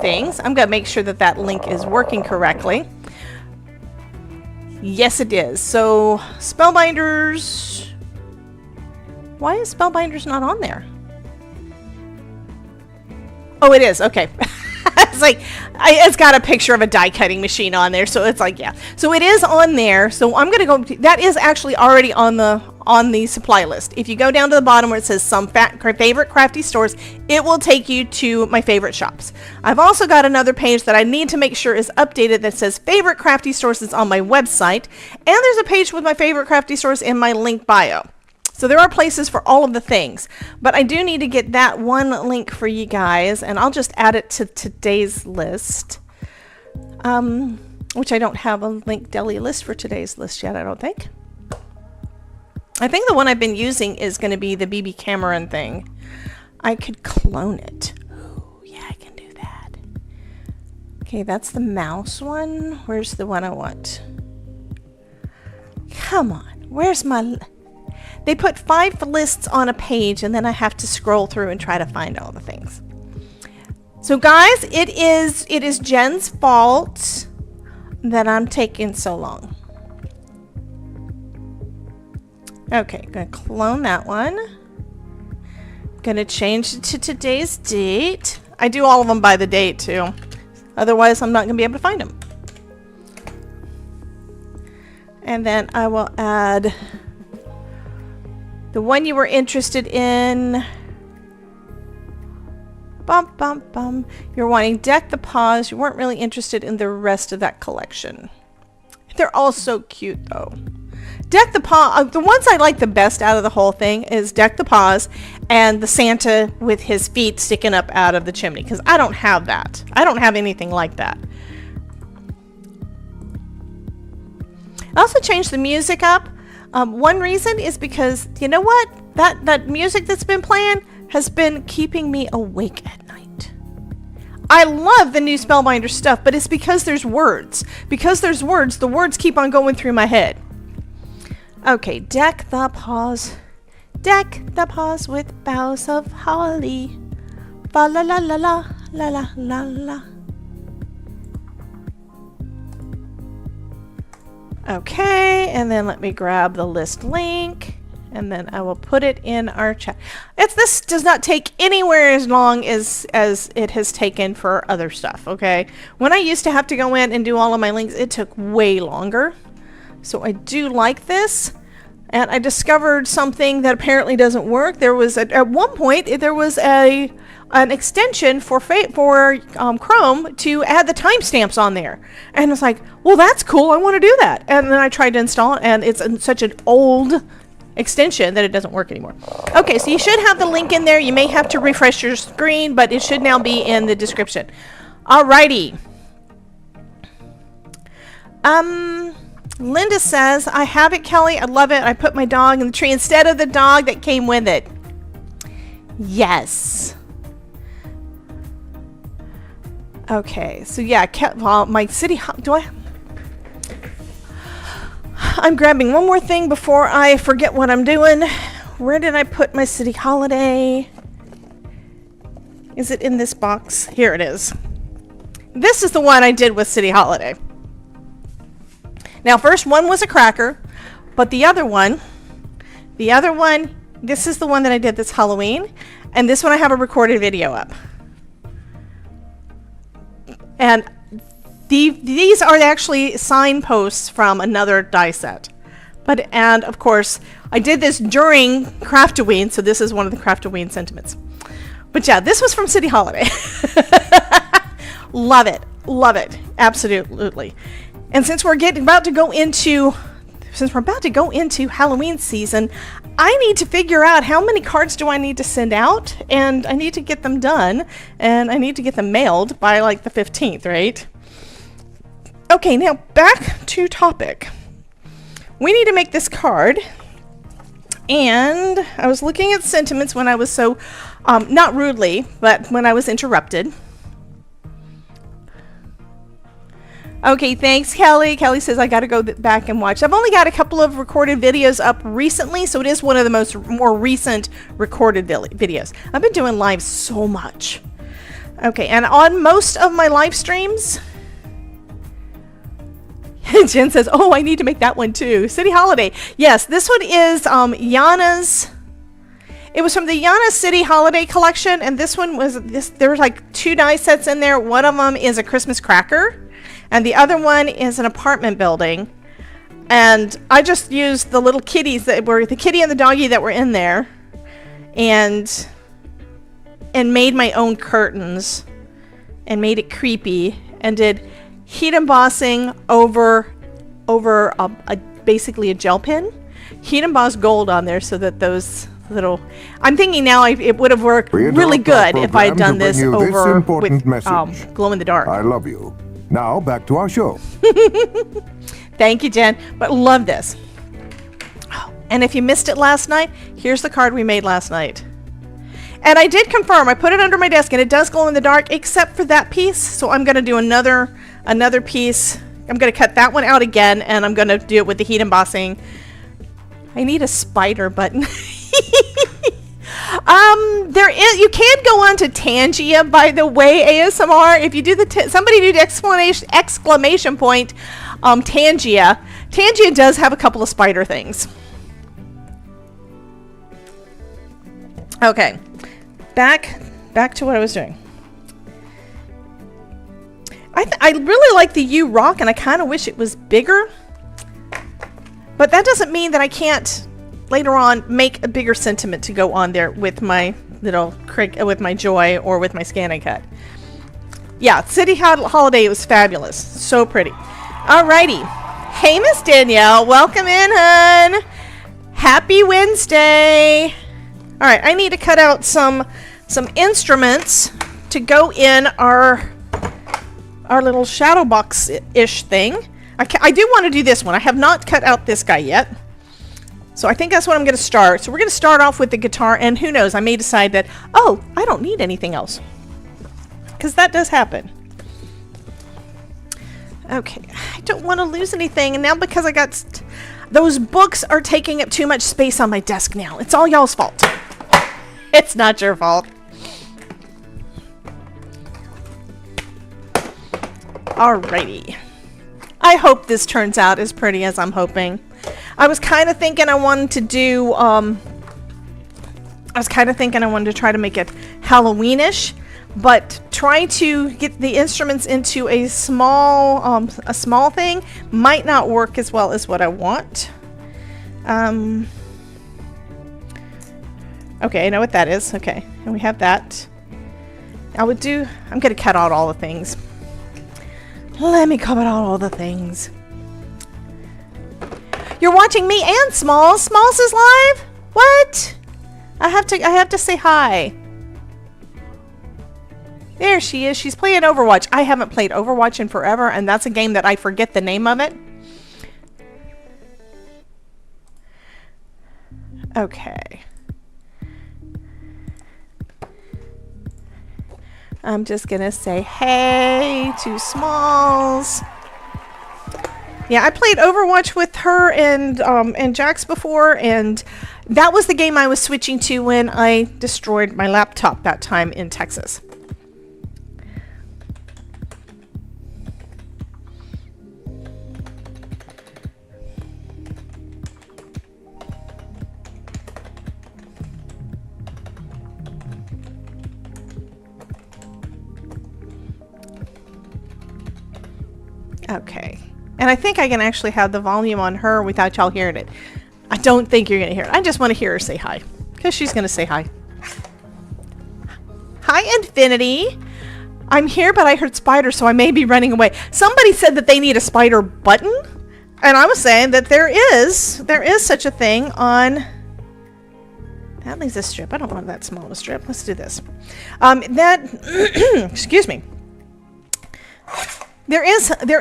things. I'm going to make sure that that link is working correctly. Yes, it is. So Spellbinders. Why is Spellbinders not on there? Oh, it is. Okay. It's like, it's got a picture of a die cutting machine on there, so it's like, yeah. So it is on there. So I'm gonna go. That is actually already on the supply list. If you go down to the bottom where it says some favorite crafty stores, it will take you to my favorite shops. I've also got another page that I need to make sure is updated that says favorite crafty stores is on my website, and there's a page with my favorite crafty stores in my link bio. So there are places for all of the things, but I do need to get that one link for you guys, and I'll just add it to today's list, which I don't have a link deli list for today's list yet, I don't think. I think the one I've been using is going to be the Bibi Cameron thing. I could clone it. Ooh, yeah, I can do that. Okay, that's the mouse one. Where's the one I want? Come on, where's my... They put 5 lists on a page, and then I have to scroll through and try to find all the things. So guys, it is Jen's fault that I'm taking so long. Okay, gonna clone that one. Gonna change it to today's date. I do all of them by the date too. Otherwise, I'm not gonna be able to find them. And then I will add the one you were interested in. Bum, bum, bum. You're wanting Deck the Paws. You weren't really interested in the rest of that collection. They're all so cute, though. Deck the Paw. The ones I like the best out of the whole thing is Deck the Paws and the Santa with his feet sticking up out of the chimney, because I don't have that. I don't have anything like that. I also changed the music up. One reason is because, you know what? That music that's been playing has been keeping me awake at night. I love the new Spellbinder stuff, but it's because there's words. Because there's words, the words keep on going through my head. Okay, deck the paws. Deck the paws with boughs of holly. Fa la la la la la la la la. Okay, and then let me grab the list link, and then I will put it in our chat. This does not take anywhere as long as it has taken for other stuff, okay? When I used to have to go in and do all of my links, it took way longer. So I do like this, and I discovered something that apparently doesn't work. There was, at one point, there was an extension for Chrome to add the timestamps on there. And it's like, well, that's cool. I want to do that. And then I tried to install it, and it's such an old extension that it doesn't work anymore. Okay, so you should have the link in there. You may have to refresh your screen, but it should now be in the description. Alrighty. Linda says, I have it, Kelly. I love it. I put my dog in the tree instead of the dog that came with it. Yes. Okay, so yeah, my city, I'm grabbing one more thing before I forget what I'm doing. Where did I put my city holiday? Is it in this box? Here it is. This is the one I did with city holiday. Now, first one was a cracker, but the other one, this is the one that I did this Halloween, and this one I have a recorded video up. And these are actually signposts from another die set. And of course, I did this during Craftoween, so this is one of the Craftoween sentiments. But yeah, this was from City Holiday. Love it, absolutely. And since we're about to go into Halloween season, I need to figure out how many cards do I need to send out, and I need to get them done, and I need to get them mailed by like the 15th, right? Okay, now back to topic. We need to make this card. And I was looking at sentiments when I was so, not rudely, but when I was interrupted. Okay, thanks, Kelly. Kelly says I got to go back and watch. I've only got a couple of recorded videos up recently, so it is one of the more recent recorded videos. I've been doing live so much. Okay, and on most of my live streams, Jen says, oh, I need to make that one too. City Holiday. Yes, this one is Yana's. It was from the Yana City Holiday Collection, and this one was there were like 2 die sets in there. One of them is a Christmas cracker, and the other one is an apartment building. And I just used the little kitties that were the kitty and the doggy that were in there, and made my own curtains and made it creepy and did heat embossing over basically a gel pen. Heat embossed gold on there so that those little. I'm thinking now it would have worked really good if I had done this over with glow in the dark. I love you. Now back to our show. Thank you, Jen. But love this. Oh, and if you missed it last night, here's the card we made last night. And I did confirm. I put it under my desk, and it does glow in the dark, except for that piece. So I'm going to do another piece. I'm going to cut that one out again, and I'm going to do it with the heat embossing. I need a spider button. You can go on to Tangia, by the way, ASMR. If you do somebody do the exclamation point, Tangia. Tangia does have a couple of spider things. Okay, back to what I was doing. I really like the U rock, and I kind of wish it was bigger. But that doesn't mean that I can't later on make a bigger sentiment to go on there with my little with my joy or with my scan and cut. Yeah, City Holiday was fabulous. So pretty. Alrighty. Hey, Miss Danielle. Welcome in, hun. Happy Wednesday. All right, I need to cut out some instruments to go in our little shadow box-ish thing. I do want to do this one. I have not cut out this guy yet. So I think that's what I'm going to start. So we're going to start off with the guitar, and who knows, I may decide that, oh, I don't need anything else. Because that does happen. Okay, I don't want to lose anything, and now because I got... those books are taking up too much space on my desk now. It's all y'all's fault. It's not your fault. Alrighty. I hope this turns out as pretty as I'm hoping. I was kind of thinking I wanted to do, I was kind of thinking I wanted to try to make it Halloweenish, but trying to get the instruments into a small thing might not work as well as what I want. Okay, I know what that is. Okay, and we have that. I'm going to cut out all the things. Let me cut out all the things. You're watching me and Smalls. Smalls is live? What? I have to say hi. There she is. She's playing Overwatch. I haven't played Overwatch in forever, and that's a game that I forget the name of it. Okay. I'm just gonna say hey to Smalls. Yeah, I played Overwatch with her and Jax before, and that was the game I was switching to when I destroyed my laptop that time in Texas. Okay. And I think I can actually have the volume on her without y'all hearing it. I don't think you're going to hear it. I just want to hear her say hi. Because she's going to say hi. Hi, Infinity. I'm here, but I heard spider, so I may be running away. Somebody said that they need a spider button. And I was saying that there is such a thing on... That leaves a strip. I don't want that small of a strip. Let's do this. Excuse me. There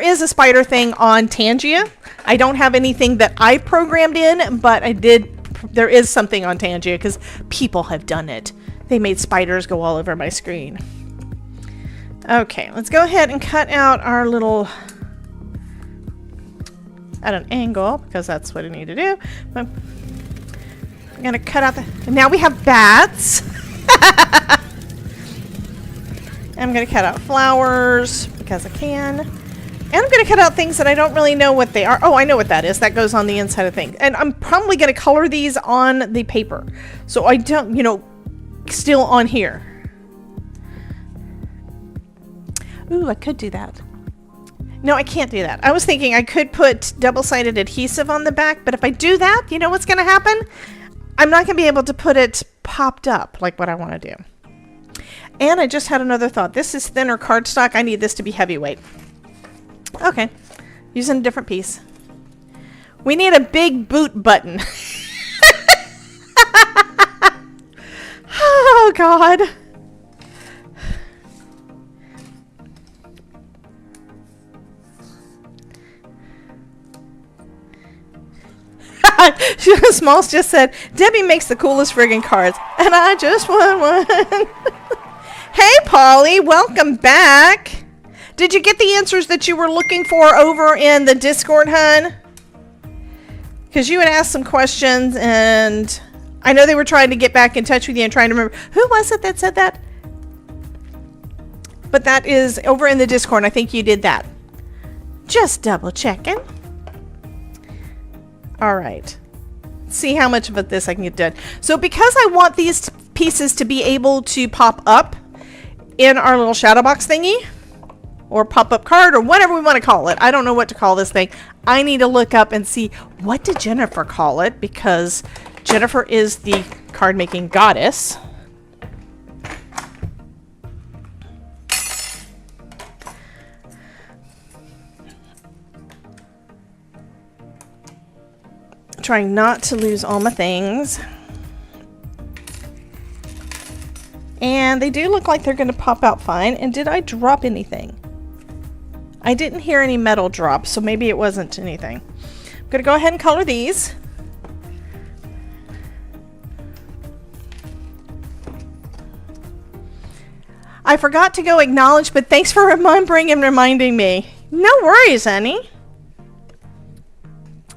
is a spider thing on Tangia. I don't have anything that I programmed in, but there is something on Tangia because people have done it. They made spiders go all over my screen. Okay, let's go ahead and cut out our little at an angle because that's what I need to do. I'm gonna cut out and now we have bats. I'm gonna cut out flowers because I can. And I'm gonna cut out things that I don't really know what they are. Oh, I know what that is. That goes on the inside of things. And I'm probably gonna color these on the paper. So I don't, still on here. Ooh, I could do that. No, I can't do that. I was thinking I could put double-sided adhesive on the back, but if I do that, you know what's going to happen? I'm not going to be able to put it popped up like what I want to do. And I just had another thought. This is thinner cardstock. I need this to be heavyweight. Okay. Using a different piece. We need a big boot button. Oh, God. Smalls just said, Debbie makes the coolest friggin' cards, and I just want one. Hey, Polly, welcome back. Did you get the answers that you were looking for over in the Discord, hun? Because you had asked some questions, and I know they were trying to get back in touch with you and trying to remember. Who was it that said that? But that is over in the Discord. I think you did that. Just double checking. All right. See how much of this I can get done. So because I want these pieces to be able to pop up in our little shadow box thingy, or pop-up card, or whatever we want to call it. I don't know what to call this thing. I need to look up and see, what did Jennifer call it? Because Jennifer is the card making goddess. Trying not to lose all my things. And they do look like they're going to pop out fine. And did I drop anything? I didn't hear any metal drop, so maybe it wasn't anything. I'm going to go ahead and color these. I forgot to go acknowledge, but thanks for remembering and reminding me. No worries, honey.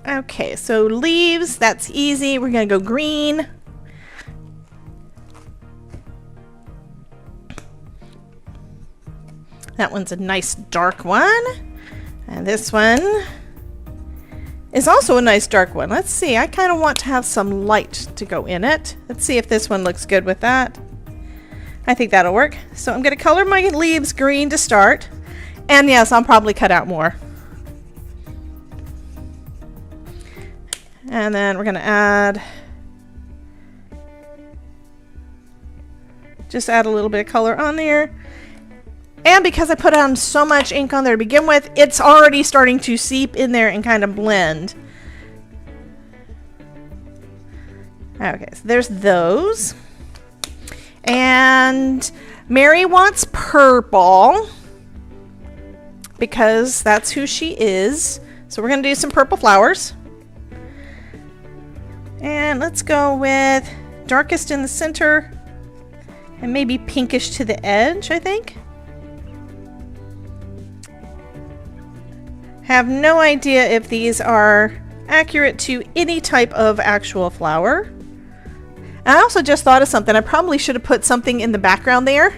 Okay, so leaves, that's easy. We're going to go green. That one's a nice dark one. And this one is also a nice dark one. Let's see, I kind of want to have some light to go in it. Let's see if this one looks good with that. I think that'll work. So I'm going to color my leaves green to start. And yes, I'll probably cut out more. And then we're going to add a little bit of color on there. And because I put on so much ink on there to begin with, it's already starting to seep in there and kind of blend. Okay, so there's those. And Mary wants purple because that's who she is. So we're going to do some purple flowers. And let's go with darkest in the center and maybe pinkish to the edge, I think. Have no idea if these are accurate to any type of actual flower. And I also just thought of something. I probably should have put something in the background there.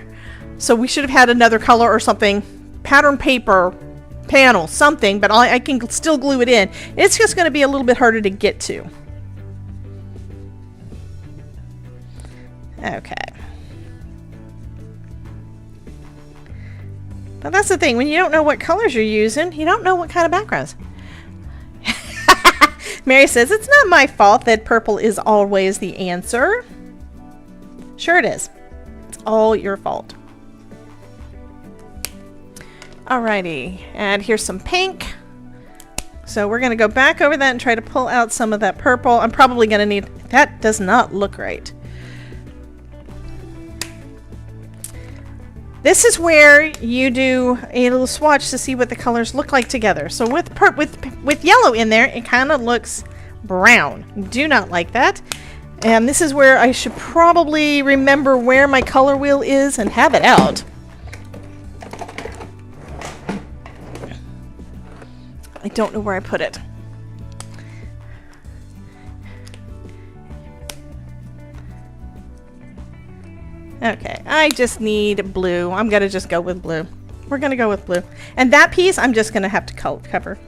So we should have had another color or something. Pattern paper, panel, something. But I can still glue it in. It's just going to be a little bit harder to get to. Okay. But that's the thing, when you don't know what colors you're using, you don't know what kind of backgrounds. Mary says, it's not my fault that purple is always the answer. Sure it is. It's all your fault. Alrighty, and here's some pink. So we're going to go back over that and try to pull out some of that purple. I'm probably going to need, that does not look right. This is where you do a little swatch to see what the colors look like together. So with yellow in there, it kind of looks brown. Do not like that. And this is where I should probably remember where my color wheel is and have it out. I don't know where I put it. Okay, I just need blue. I'm gonna just go with blue. We're gonna go with blue. And that piece, I'm just gonna have to cover.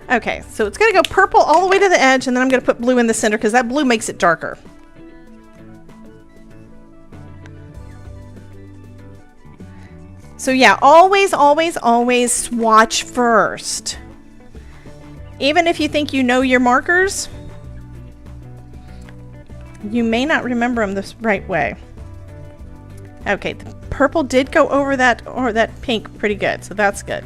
Okay, so it's gonna go purple all the way to the edge, and then I'm gonna put blue in the center because that blue makes it darker. So yeah, always, always, always swatch first. Even if you think you know your markers, you may not remember them the right way. Okay, the purple did go over that pink pretty good, so that's good.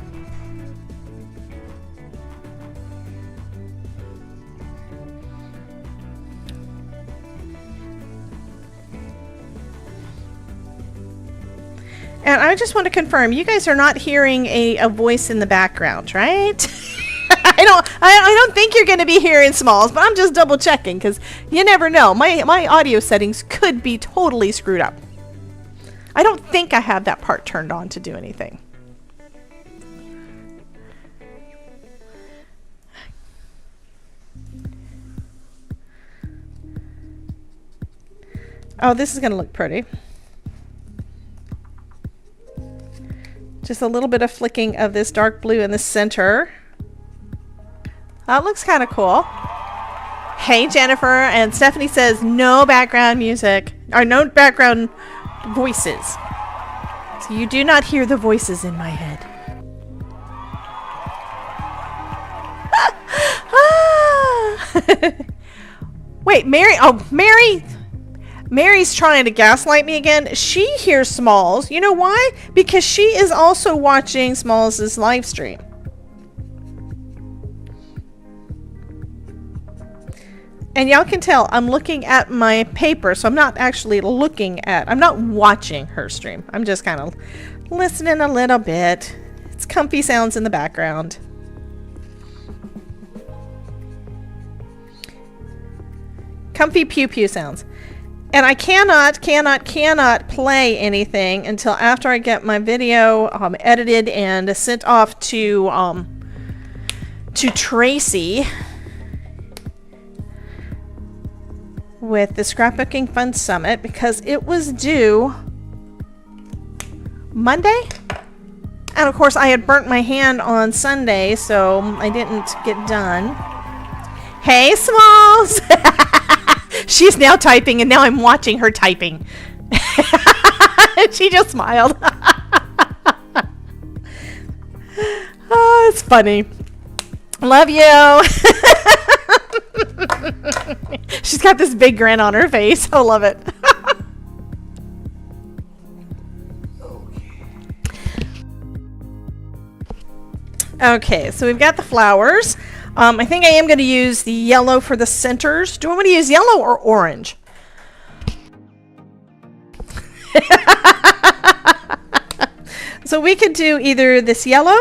And I just want to confirm, you guys are not hearing a voice in the background, right? I don't think you're going to be hearing Smalls, but I'm just double checking because you never know. My audio settings could be totally screwed up. I don't think I have that part turned on to do anything. Oh, this is going to look pretty. Just a little bit of flicking of this dark blue in the center. That looks kind of cool. Hey, Jennifer. And Stephanie says no background music, or no background voices. So you do not hear the voices in my head. Wait, Mary. Oh, Mary's trying to gaslight me again. She hears Smalls. You know why? Because she is also watching Smalls' live stream. And y'all can tell I'm looking at my paper, so I'm not actually I'm not watching her stream. I'm just kind of listening a little bit. It's comfy sounds in the background. Comfy pew pew sounds. And I cannot play anything until after I get my video edited and sent off to Tracy with the Scrapbooking Fun Summit, because it was due Monday. And of course I had burnt my hand on Sunday, so I didn't get done. Hey, Smalls! She's now typing, and now I'm watching her typing. She just smiled. Oh, it's funny. Love you. She's got this big grin on her face. I love it. Okay, so we've got the flowers. I think I am going to use the yellow for the centers. Do I want to use yellow or orange? So we could do either this yellow,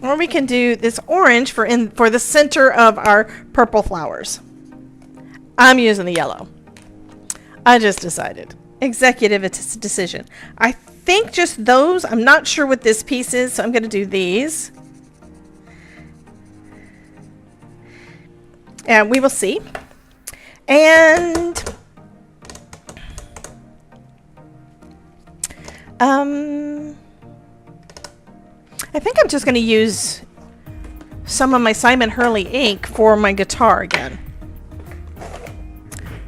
or we can do this orange for the center of our purple flowers. I'm using the yellow. I just decided. Executive decision. I think just those. I'm not sure what this piece is, so I'm going to do these. And we will see. And I think I'm just going to use some of my Simon Hurley ink for my guitar again.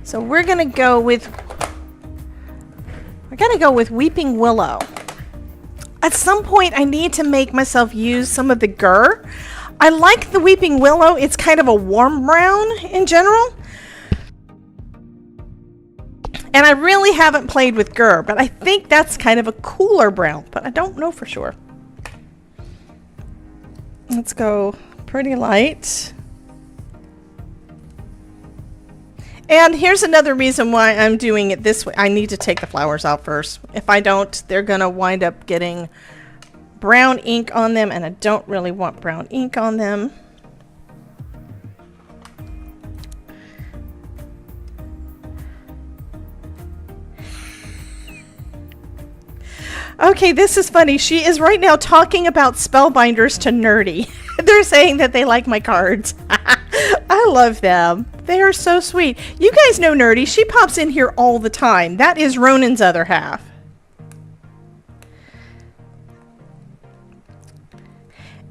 So we're going to go with Weeping Willow. At some point I need to make myself use some of the Gur. I like the Weeping Willow. It's kind of a warm brown in general. And I really haven't played with Gur, but I think that's kind of a cooler brown, but I don't know for sure. Let's go pretty light. And here's another reason why I'm doing it this way. I need to take the flowers out first. If I don't, they're going to wind up getting brown ink on them, and I don't really want brown ink on them. Okay, this is funny. She is right now talking about spellbinders to Nerdy. They're saying that they like my cards. I love them. They are so sweet. You guys know Nerdy. She pops in here all the time. That is Ronan's other half.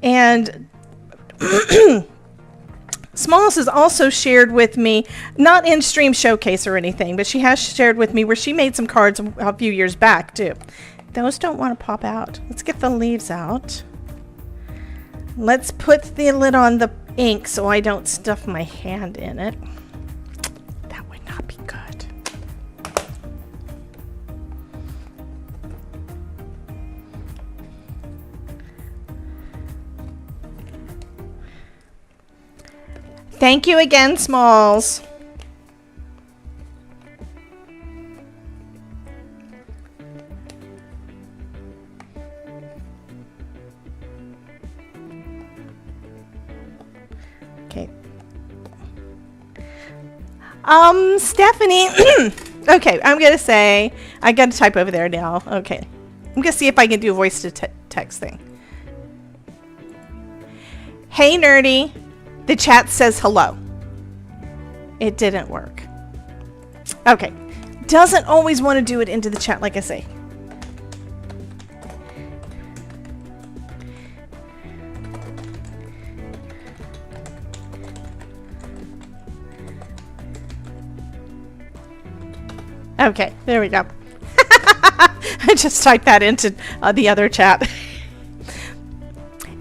And Smalls has also shared with me, not in Stream Showcase or anything, but she has shared with me where she made some cards a few years back too. Those don't want to pop out. Let's get the leaves out. Let's put the lid on the ink so I don't stuff my hand in it. That would not be good. Thank you again, Smalls. Okay. Stephanie. Okay, I'm gonna say I gotta type over there now. Okay, I'm gonna see if I can do a voice to text thing. Hey, Nerdy. The chat says hello. It didn't work. Okay, doesn't always want to do it into the chat, like I say. Okay, there we go. I just typed that into the other chat.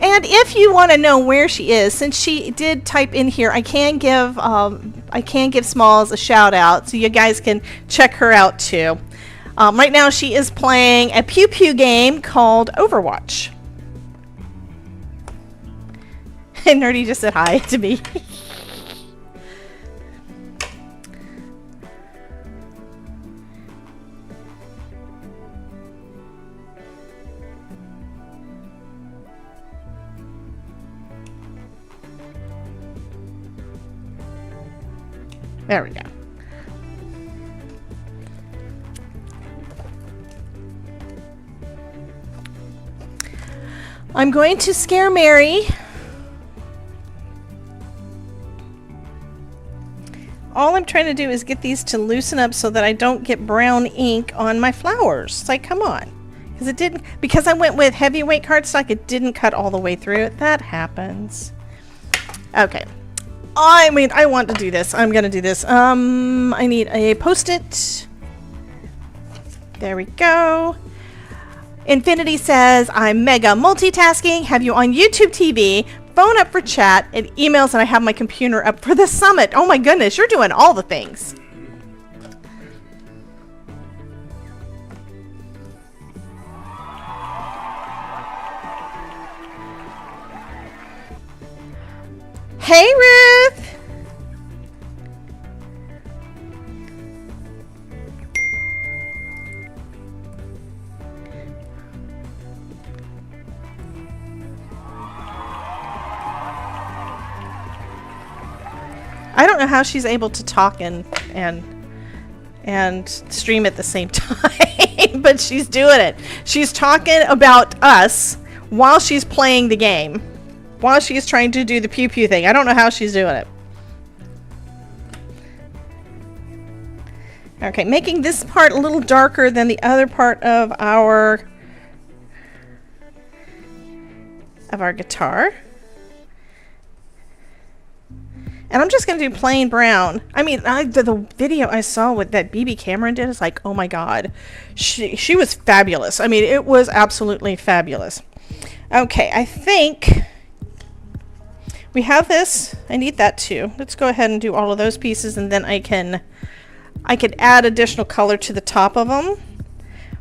And if you want to know where she is, since she did type in here, I can give Smalls a shout out, so you guys can check her out too. Right now, she is playing a pew pew game called Overwatch. And Nerdy just said hi to me. There we go. I'm going to scare Mary. All I'm trying to do is get these to loosen up so that I don't get brown ink on my flowers. It's like, come on. Because I went with heavyweight cardstock, it didn't cut all the way through it. That happens. Okay. I mean, I want to do this. I'm going to do this. I need a Post-it. There we go. Infinity says, I'm mega multitasking. Have you on YouTube TV, phone up for chat, and emails, and I have my computer up for the summit. Oh my goodness, you're doing all the things. Hey, Ruth! I don't know how she's able to talk and stream at the same time, but she's doing it. She's talking about us while she's playing the game. While she's trying to do the pew pew thing. I don't know how she's doing it. Okay, making this part a little darker than the other part of our guitar. And I'm just going to do plain brown. I mean, the video I saw with that Bibi Cameron did is like, oh my god. She was fabulous. I mean, it was absolutely fabulous. Okay, I think we have this. I need that too. Let's go ahead and do all of those pieces, and then I could add additional color to the top of them.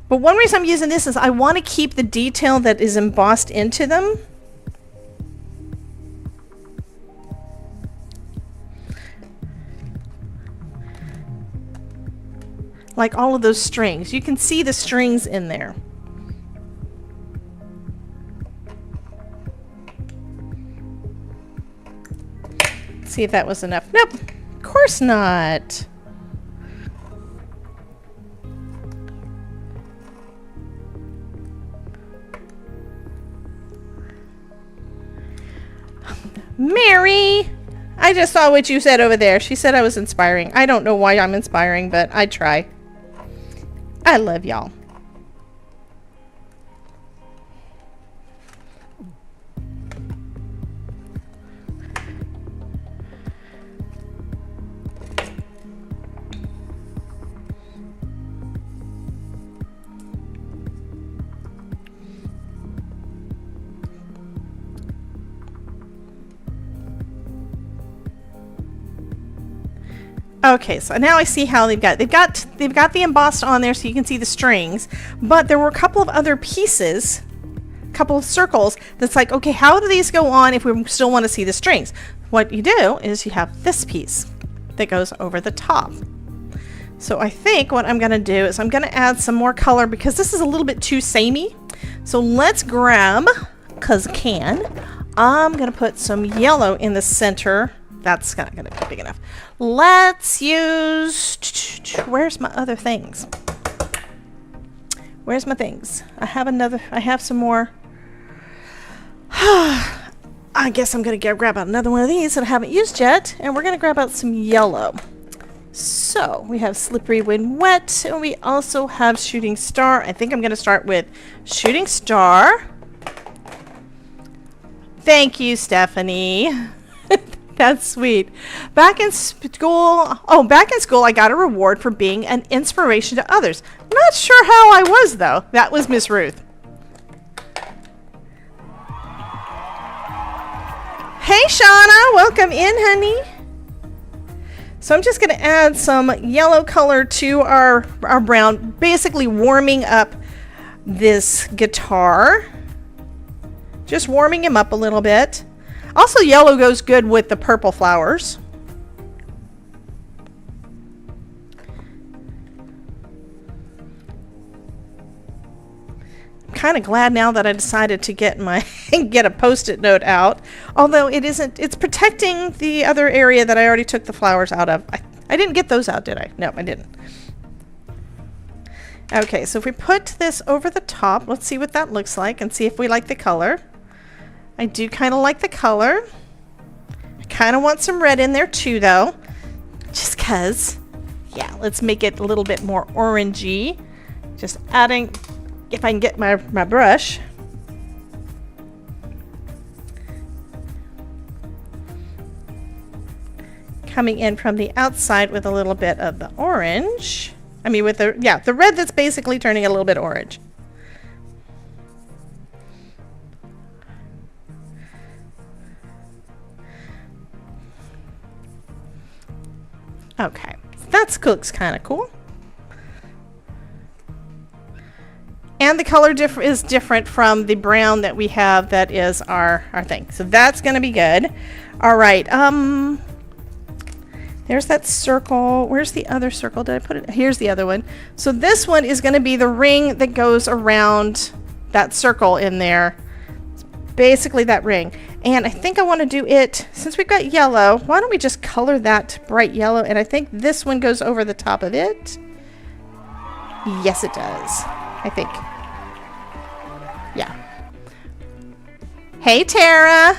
But one reason I'm using this is I want to keep the detail that is embossed into them. like all of those strings. You can see the strings in there. See if that was enough. Nope, of course not. Mary, I just saw what you said over there. She said I was inspiring. I don't know why I'm inspiring, but I try. I love y'all. Okay, so now I see how they've got the embossed on there so you can see the strings, but there were a couple of other pieces, a couple of circles that's like, okay, how do these go on if we still want to see the strings? What you do is you have this piece that goes over the top. So I think what I'm going to do is I'm going to add some more color because this is a little bit too samey. So let's grab, because I can, I'm going to put some yellow in the center. That's not going to be big enough. Let's use, where's my other things? Where's my things? I have some more. I guess I'm going to grab out another one of these that I haven't used yet, and we're going to grab out some yellow. So we have Slippery When Wet, and we also have Shooting Star. I think I'm going to start with Shooting Star. Thank you, Stephanie. That's sweet. Back in school, I got a reward for being an inspiration to others. Not sure how I was, though. That was Miss Ruth. Hey, Shauna. Welcome in, honey. So I'm just going to add some yellow color to our brown, basically warming up this guitar. Just warming him up a little bit. Also, yellow goes good with the purple flowers. I'm kind of glad now that I decided to get a post-it note out. Although it's protecting the other area that I already took the flowers out of. I didn't get those out, did I? No, I didn't. Okay, so if we put this over the top, let's see what that looks like and see if we like the color. I do kind of like the color. I kind of want some red in there too, though. Just because. Yeah, let's make it a little bit more orangey. Just adding, if I can get my brush. Coming in from the outside with a little bit of the orange. I mean, with the red that's basically turning a little bit orange. Okay, that looks kind of cool. And the color is different from the brown that we have that is our thing. So that's going to be good. All right. There's that circle. Where's the other circle? Did I put it? Here's the other one. So this one is going to be the ring that goes around that circle in there. It's basically that ring. And I think I want to do it, since we've got yellow, why don't we just color that bright yellow? And I think this one goes over the top of it. Yes, it does. I think. Yeah. Hey, Tara.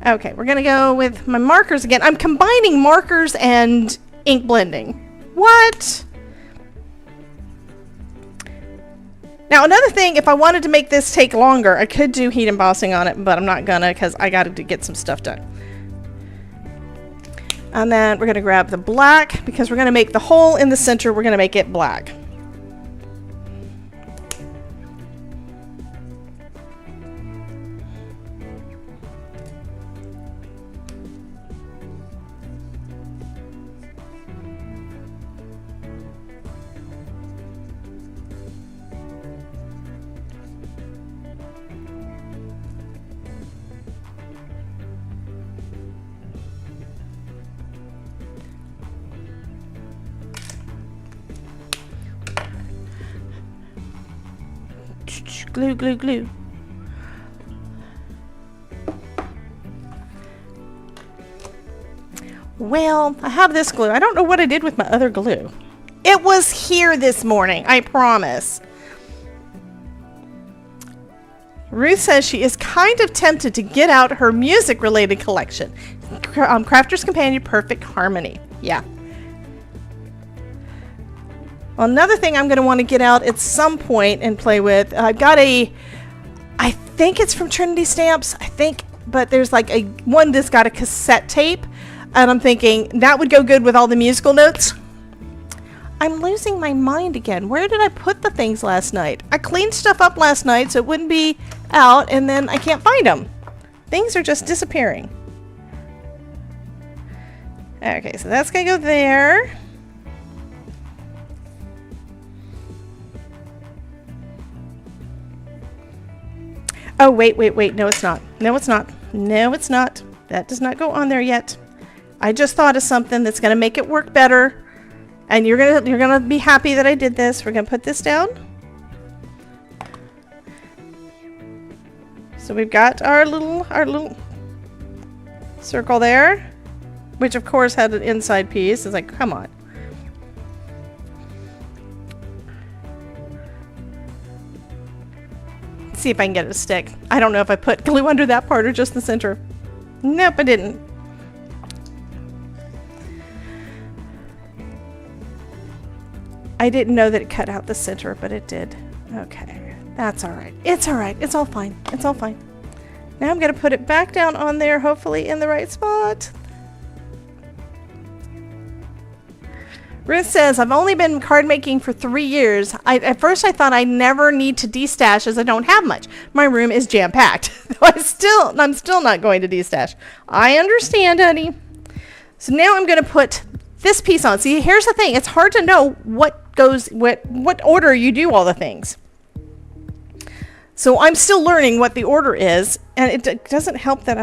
Okay, we're going to go with my markers again. I'm combining markers and ink blending. What? Now, another thing, if I wanted to make this take longer, I could do heat embossing on it, but I'm not gonna because I got to get some stuff done. And then we're going to grab the black because we're going to make the hole in the center, we're going to make it black. Glue, glue, glue. Well, I have this glue. I don't know what I did with my other glue. It was here this morning, I promise. Ruth says she is kind of tempted to get out her music-related collection. Crafter's Companion, Perfect Harmony. Yeah. Well, another thing I'm going to want to get out at some point and play with. I've got I think it's from Trinity Stamps. I think, but there's like one that's got a cassette tape. And I'm thinking that would go good with all the musical notes. I'm losing my mind again. Where did I put the things last night? I cleaned stuff up last night so it wouldn't be out, and then I can't find them. Things are just disappearing. Okay, so that's gonna go there. Oh, wait. No, it's not. No, it's not. No, it's not. That does not go on there yet. I just thought of something that's gonna make it work better. And you're gonna be happy that I did this. We're gonna put this down. So we've got our little circle there, which of course had an inside piece. It's like, come on. Let's see if I can get it to stick. I don't know if I put glue under that part or just the center. Nope, I didn't. I didn't know that it cut out the center, but it did. Okay, that's all right. It's all right. It's all fine. It's all fine. Now I'm going to put it back down on there, hopefully in the right spot. Ruth says, I've only been card making for 3 years. At first I thought I never need to destash as I don't have much. My room is jam-packed. I'm still not going to destash. I understand, honey. So now I'm going to put this piece on. See, here's the thing. It's hard to know what order you do all the things. So I'm still learning what the order is, and it doesn't help that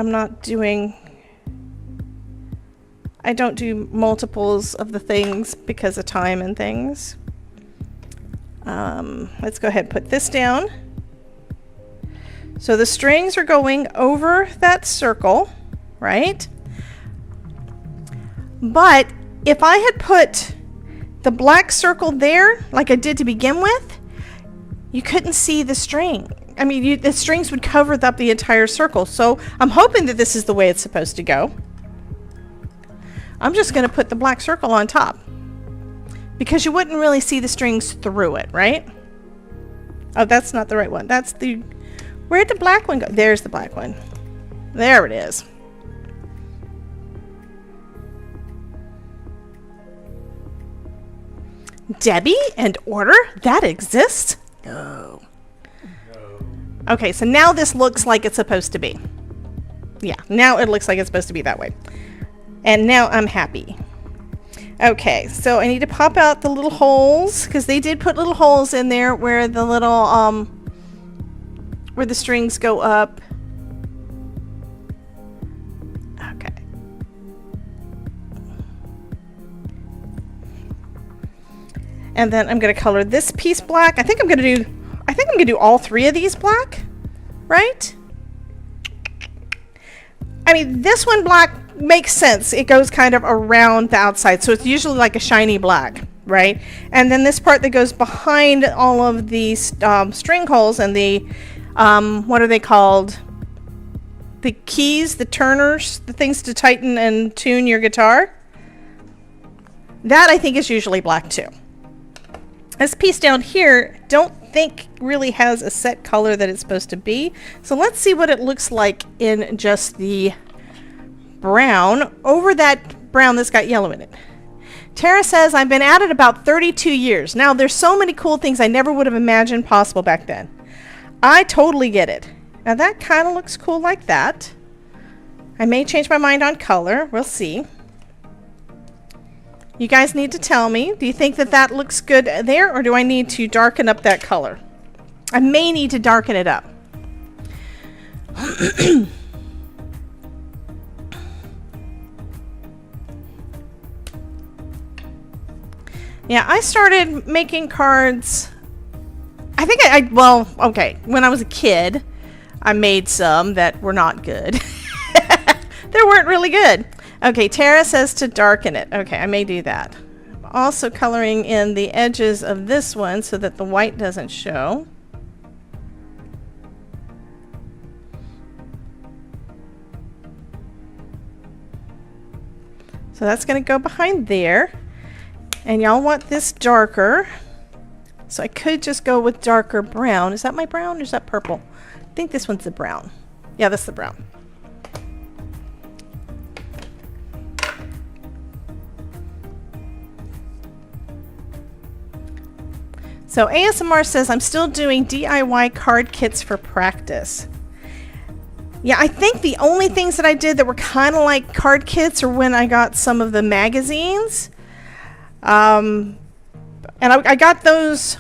I don't do multiples of the things because of time and things. Let's go ahead and put this down. So the strings are going over that circle, right? But if I had put the black circle there, like I did to begin with, you couldn't see the string. I mean, the strings would cover up the entire circle. So I'm hoping that this is the way it's supposed to go. I'm just going to put the black circle on top because you wouldn't really see the strings through it, right? Oh, that's not the right one. That's the... Where'd the black one go? There's the black one. There it is. Debbie and order? That exists? No. Okay, so now this looks like it's supposed to be. Yeah, now it looks like it's supposed to be that way. And now I'm happy. Okay, so I need to pop out the little holes because they did put little holes in there where the little where the strings go up. Okay. And then I'm going to color this piece black. I think I'm going to do all 3 of these black, right? I mean, this one black makes sense. It goes kind of around the outside, so it's usually like a shiny black, right? And then this part that goes behind all of these string holes and the what are they called? The keys, the turners, the things to tighten and tune your guitar. That I think is usually black too. This piece down here, don't think really has a set color that it's supposed to be. So let's see what it looks like in just the brown over that brown that's got yellow in it. Tara says, I've been at it about 32 years. Now, there's so many cool things I never would have imagined possible back then. I totally get it. Now, that kind of looks cool like that. I may change my mind on color. We'll see. You guys need to tell me. Do you think that that looks good there, or do I need to darken up that color? I may need to darken it up. Yeah, I started making cards I think well, okay. When I was a kid, I made some that were not good. They weren't really good. Okay, Tara says to darken it. Okay, I may do that. I'm also coloring in the edges of this one so that the white doesn't show. So that's going to go behind there. And y'all want this darker. So I could just go with darker brown. Is that my brown or is that purple? I think this one's the brown. Yeah, that's the brown. So ASMR says, I'm still doing DIY card kits for practice. Yeah, I think the only things that I did that were kind of like card kits are when I got some of the magazines. And I got those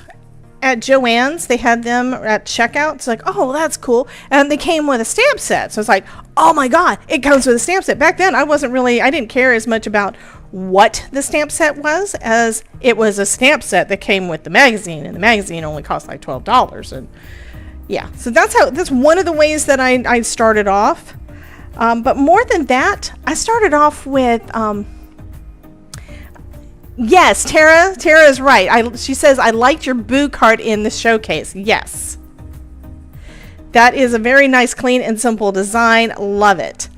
at Joann's. They had them at checkout. It's like, oh, that's cool. And they came with a stamp set. So it's like, oh my God, it comes with a stamp set. Back then, I didn't care as much about what the stamp set was as it was a stamp set that came with the magazine, and the magazine only cost like $12. And yeah, so that's one of the ways that I started off. But more than that, I started off with, yes, Tara is right. She says, I liked your boo card in the showcase. Yes. That is a very nice, clean, and simple design. Love it.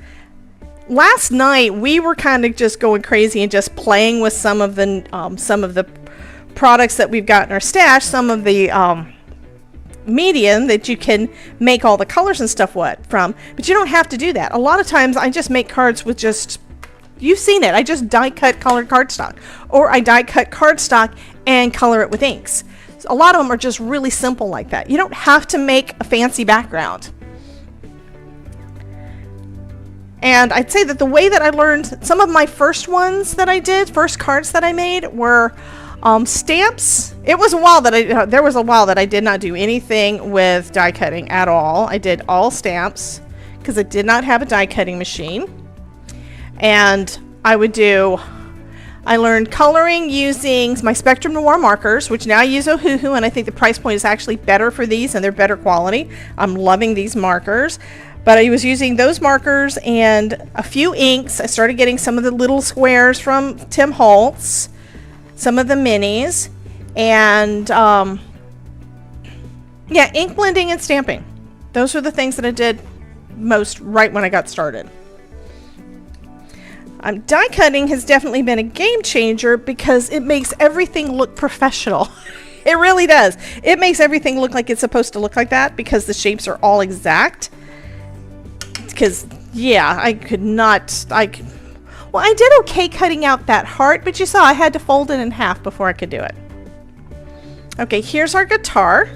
Last night, we were kind of just going crazy and just playing with some of the products that we've got in our stash, some of the medium that you can make all the colors and stuff from. But you don't have to do that. A lot of times, I just make cards with just... You've seen it. I just die cut colored cardstock, or I die cut cardstock and color it with inks. So a lot of them are just really simple like that. You don't have to make a fancy background. And I'd say that the way that I learned some of my first cards that I made were stamps. It was a while that there was a while that I did not do anything with die cutting at all. I did all stamps because I did not have a die cutting machine. And I learned coloring using my Spectrum Noir markers, which now I use Ohuhu, and I think the price point is actually better for these and they're better quality. I'm loving these markers. But I was using those markers and a few inks. I started getting some of the little squares from Tim Holtz, some of the minis, and yeah, ink blending and stamping. Those were the things that I did most right when I got started. Die cutting has definitely been a game changer because it makes everything look professional. It really does. It makes everything look like it's supposed to look like that because the shapes are all exact. Because, yeah, I did okay cutting out that heart, but you saw I had to fold it in half before I could do it. Okay, here's our guitar.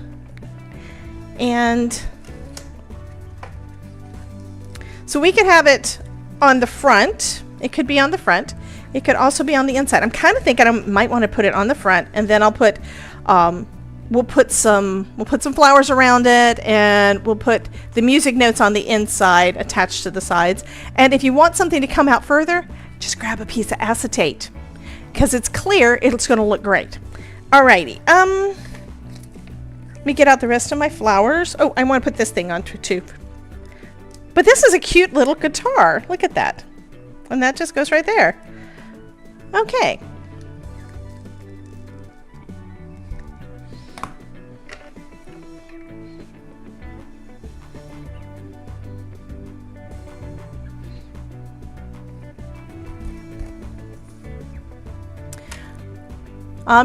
And so we could have it on the front. It could be on the front. It could also be on the inside. I'm kind of thinking I might want to put it on the front, and then I'll put we'll put some flowers around it, and we'll put the music notes on the inside attached to the sides. And if you want something to come out further, just grab a piece of acetate because it's clear. It's going to look great. Alrighty. Let me get out the rest of my flowers. Oh, I want to put this thing on too. But this is a cute little guitar. Look at that. And that just goes right there. Okay.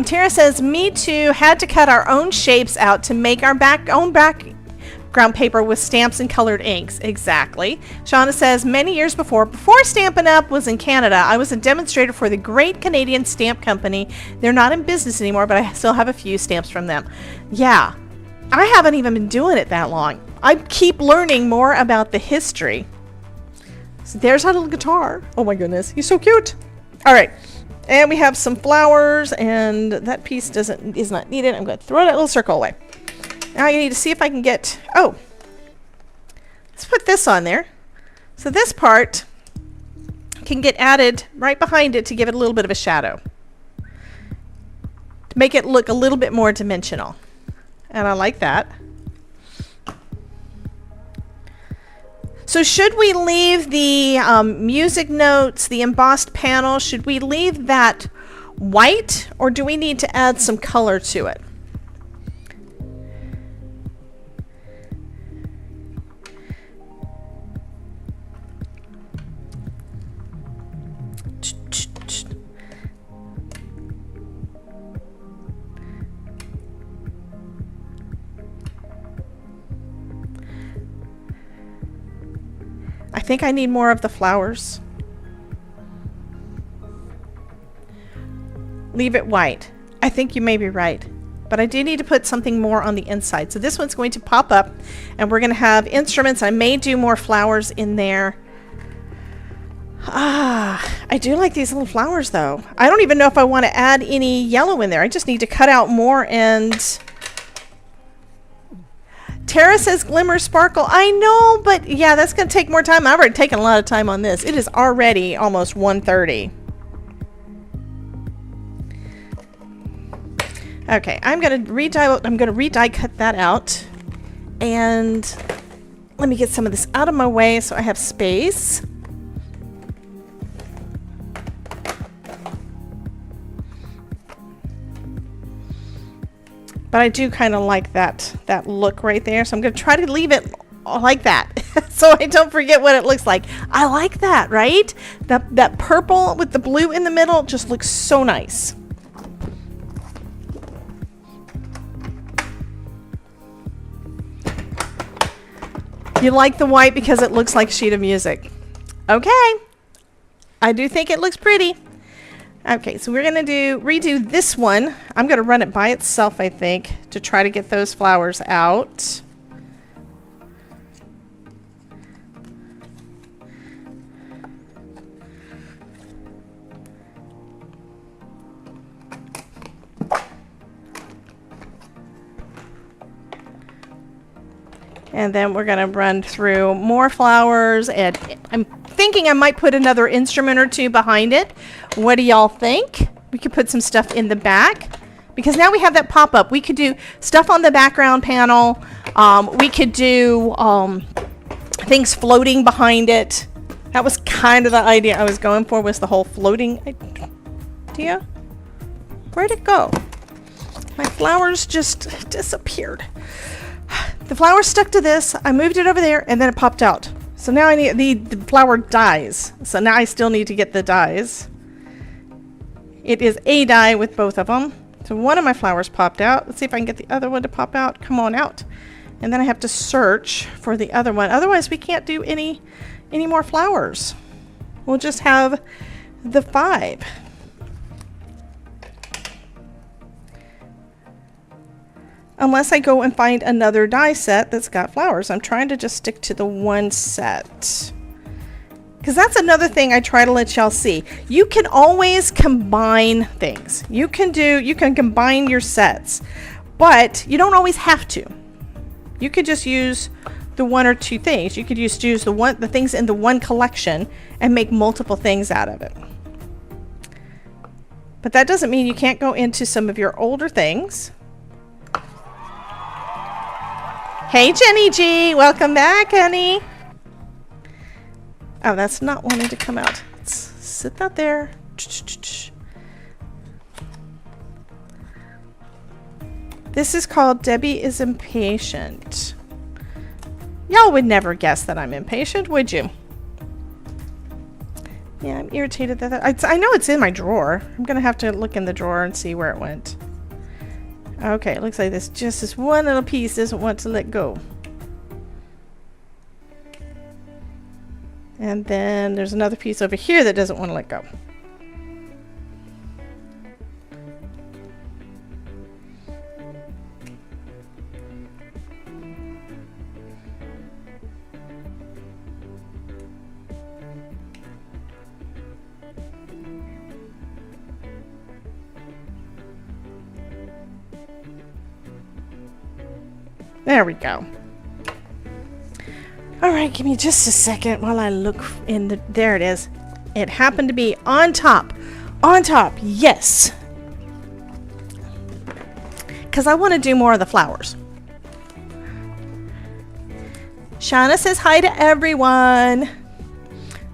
Tara says, me too, had to cut our own shapes out to make our own background paper with stamps and colored inks. Exactly. Shauna says, many years before Stampin' Up! Was in Canada, I was a demonstrator for the Great Canadian Stamp Company. They're not in business anymore, but I still have a few stamps from them. Yeah, I haven't even been doing it that long. I keep learning more about the history. So there's our little guitar. Oh my goodness, he's so cute. All right. And we have some flowers, and that piece is not needed. I'm going to throw that little circle away. Now I need to see if I can get, let's put this on there. So this part can get added right behind it to give it a little bit of a shadow. To make it look a little bit more dimensional. and I like that. So should we leave the music notes, the embossed panel, should we leave that white, or do we need to add some color to it? I think I need more of the flowers. Leave it white. I think you may be right. But I do need to put something more on the inside. So this one's going to pop up, and we're going to have instruments. I may do more flowers in there. I do like these little flowers though. I don't even know if I want to add any yellow in there. I just need to cut out more. And Tara says glimmer sparkle. I know, but yeah, that's going to take more time. I've already taken a lot of time on this. It is already almost 1:30. Okay, I'm going to re-die cut that out. And let me get some of this out of my way so I have space. But I do kind of like that look right there. So I'm going to try to leave it like that so I don't forget what it looks like. I like that, right? That purple with the blue in the middle just looks so nice. You like the white because it looks like a sheet of music. Okay. I do think it looks pretty. Okay, so we're going to redo this one. I'm going to run it by itself, I think, to try to get those flowers out. And then we're going to run through more flowers, and I'm thinking I might put another instrument or two behind it. What do y'all think? We could put some stuff in the back, because now we have that pop-up. We could do stuff on the background panel. We could do things floating behind it. That was kind of the idea I was going for, was the whole floating idea. Where'd it go? My flowers just disappeared. The flower stuck to this. I moved it over there, and then it popped out. So now I need the flower dies. So now I still need to get the dies. It is a die with both of them. So one of my flowers popped out. Let's see if I can get the other one to pop out. Come on out. And then I have to search for the other one. Otherwise, we can't do any more flowers. We'll just have the 5. Unless I go and find another die set that's got flowers. I'm trying to just stick to the one set. Because that's another thing I try to let y'all see. You can always combine things. You can combine your sets. But you don't always have to. You could just use the one or two things. You could use the things in the one collection and make multiple things out of it. But that doesn't mean you can't go into some of your older things. Hey, Jenny G, welcome back, honey. Oh, that's not wanting to come out. Let's sit that there. This is called Debbie is Impatient. Y'all would never guess that I'm impatient, would you? Yeah, I'm irritated that I know it's in my drawer. I'm gonna have to look in the drawer and see where it went. Okay, it looks like this one little piece doesn't want to let go. And then there's another piece over here that doesn't want to let go. There we go. All right, give me just a second while I look in the, there it is. It happened to be on top. On top, yes. Because I want to do more of the flowers. Shauna says hi to everyone.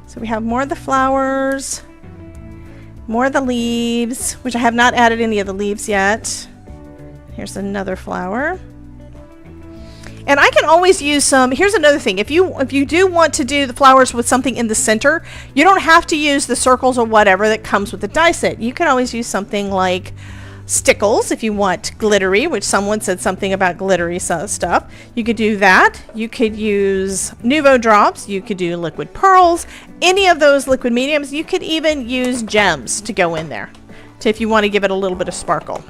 So we have more of the flowers, more of the leaves, which I have not added any of the leaves yet. Here's another flower. And I can always use some. Here's another thing. If you do want to do the flowers with something in the center, you don't have to use the circles or whatever that comes with the die set. You can always use something like stickles if you want glittery, which someone said something about glittery stuff. You could do that. You could use Nuvo drops. You could do liquid pearls. Any of those liquid mediums. You could even use gems to go in there, if you want to give it a little bit of sparkle.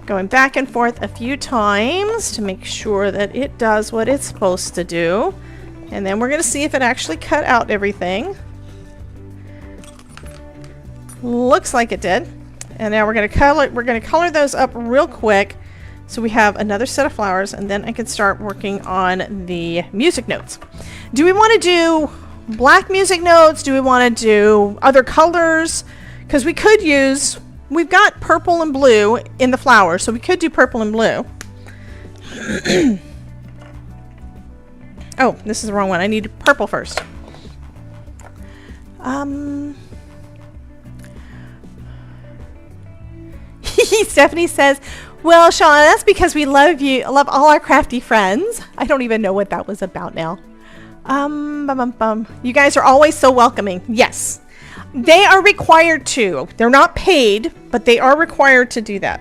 Going back and forth a few times to make sure that it does what it's supposed to do. And then we're going to see if it actually cut out everything. Looks like it did. And now we're going to color those up real quick so we have another set of flowers, and then I can start working on the music notes. Do we want to do black music notes? Do we want to do other colors? Because we've got purple and blue in the flowers, so we could do purple and blue. Oh, this is the wrong one. I need purple first. Stephanie says, well, Shauna, that's because we love you. Love all our crafty friends. I don't even know what that was about now. You guys are always so welcoming. Yes. They are required to. They're not paid, but they are required to do that.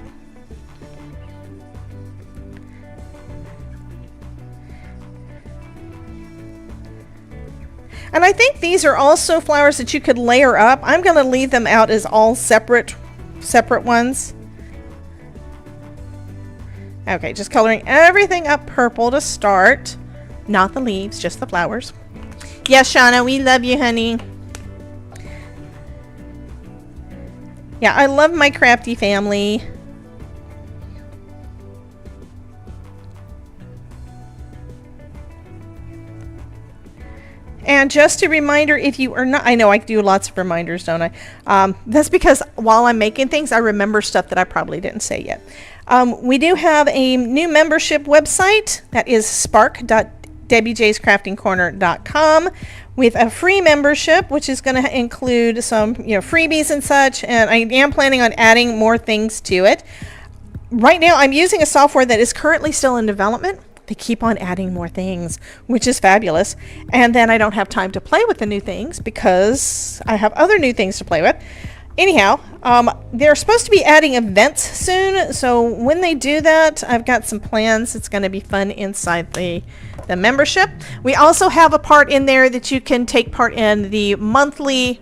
And I think these are also flowers that you could layer up. I'm going to leave them out as all separate ones. Okay, just coloring everything up purple to start. Not the leaves, just the flowers. Yes, Shauna, we love you, honey. Yeah, I love my crafty family. And just a reminder, if you are not, I know I do lots of reminders, don't I? That's because while I'm making things, I remember stuff that I probably didn't say yet. We do have a new membership website that is spark.debbiejscraftingcorner.com with a free membership, which is going to include some freebies and such. And I am planning on adding more things to it. Right now, I'm using a software that is currently still in development. They keep on adding more things, which is fabulous. And then I don't have time to play with the new things because I have other new things to play with. Anyhow, they're supposed to be adding events soon. So when they do that, I've got some plans. It's going to be fun inside the membership. We also have a part in there that you can take part in the monthly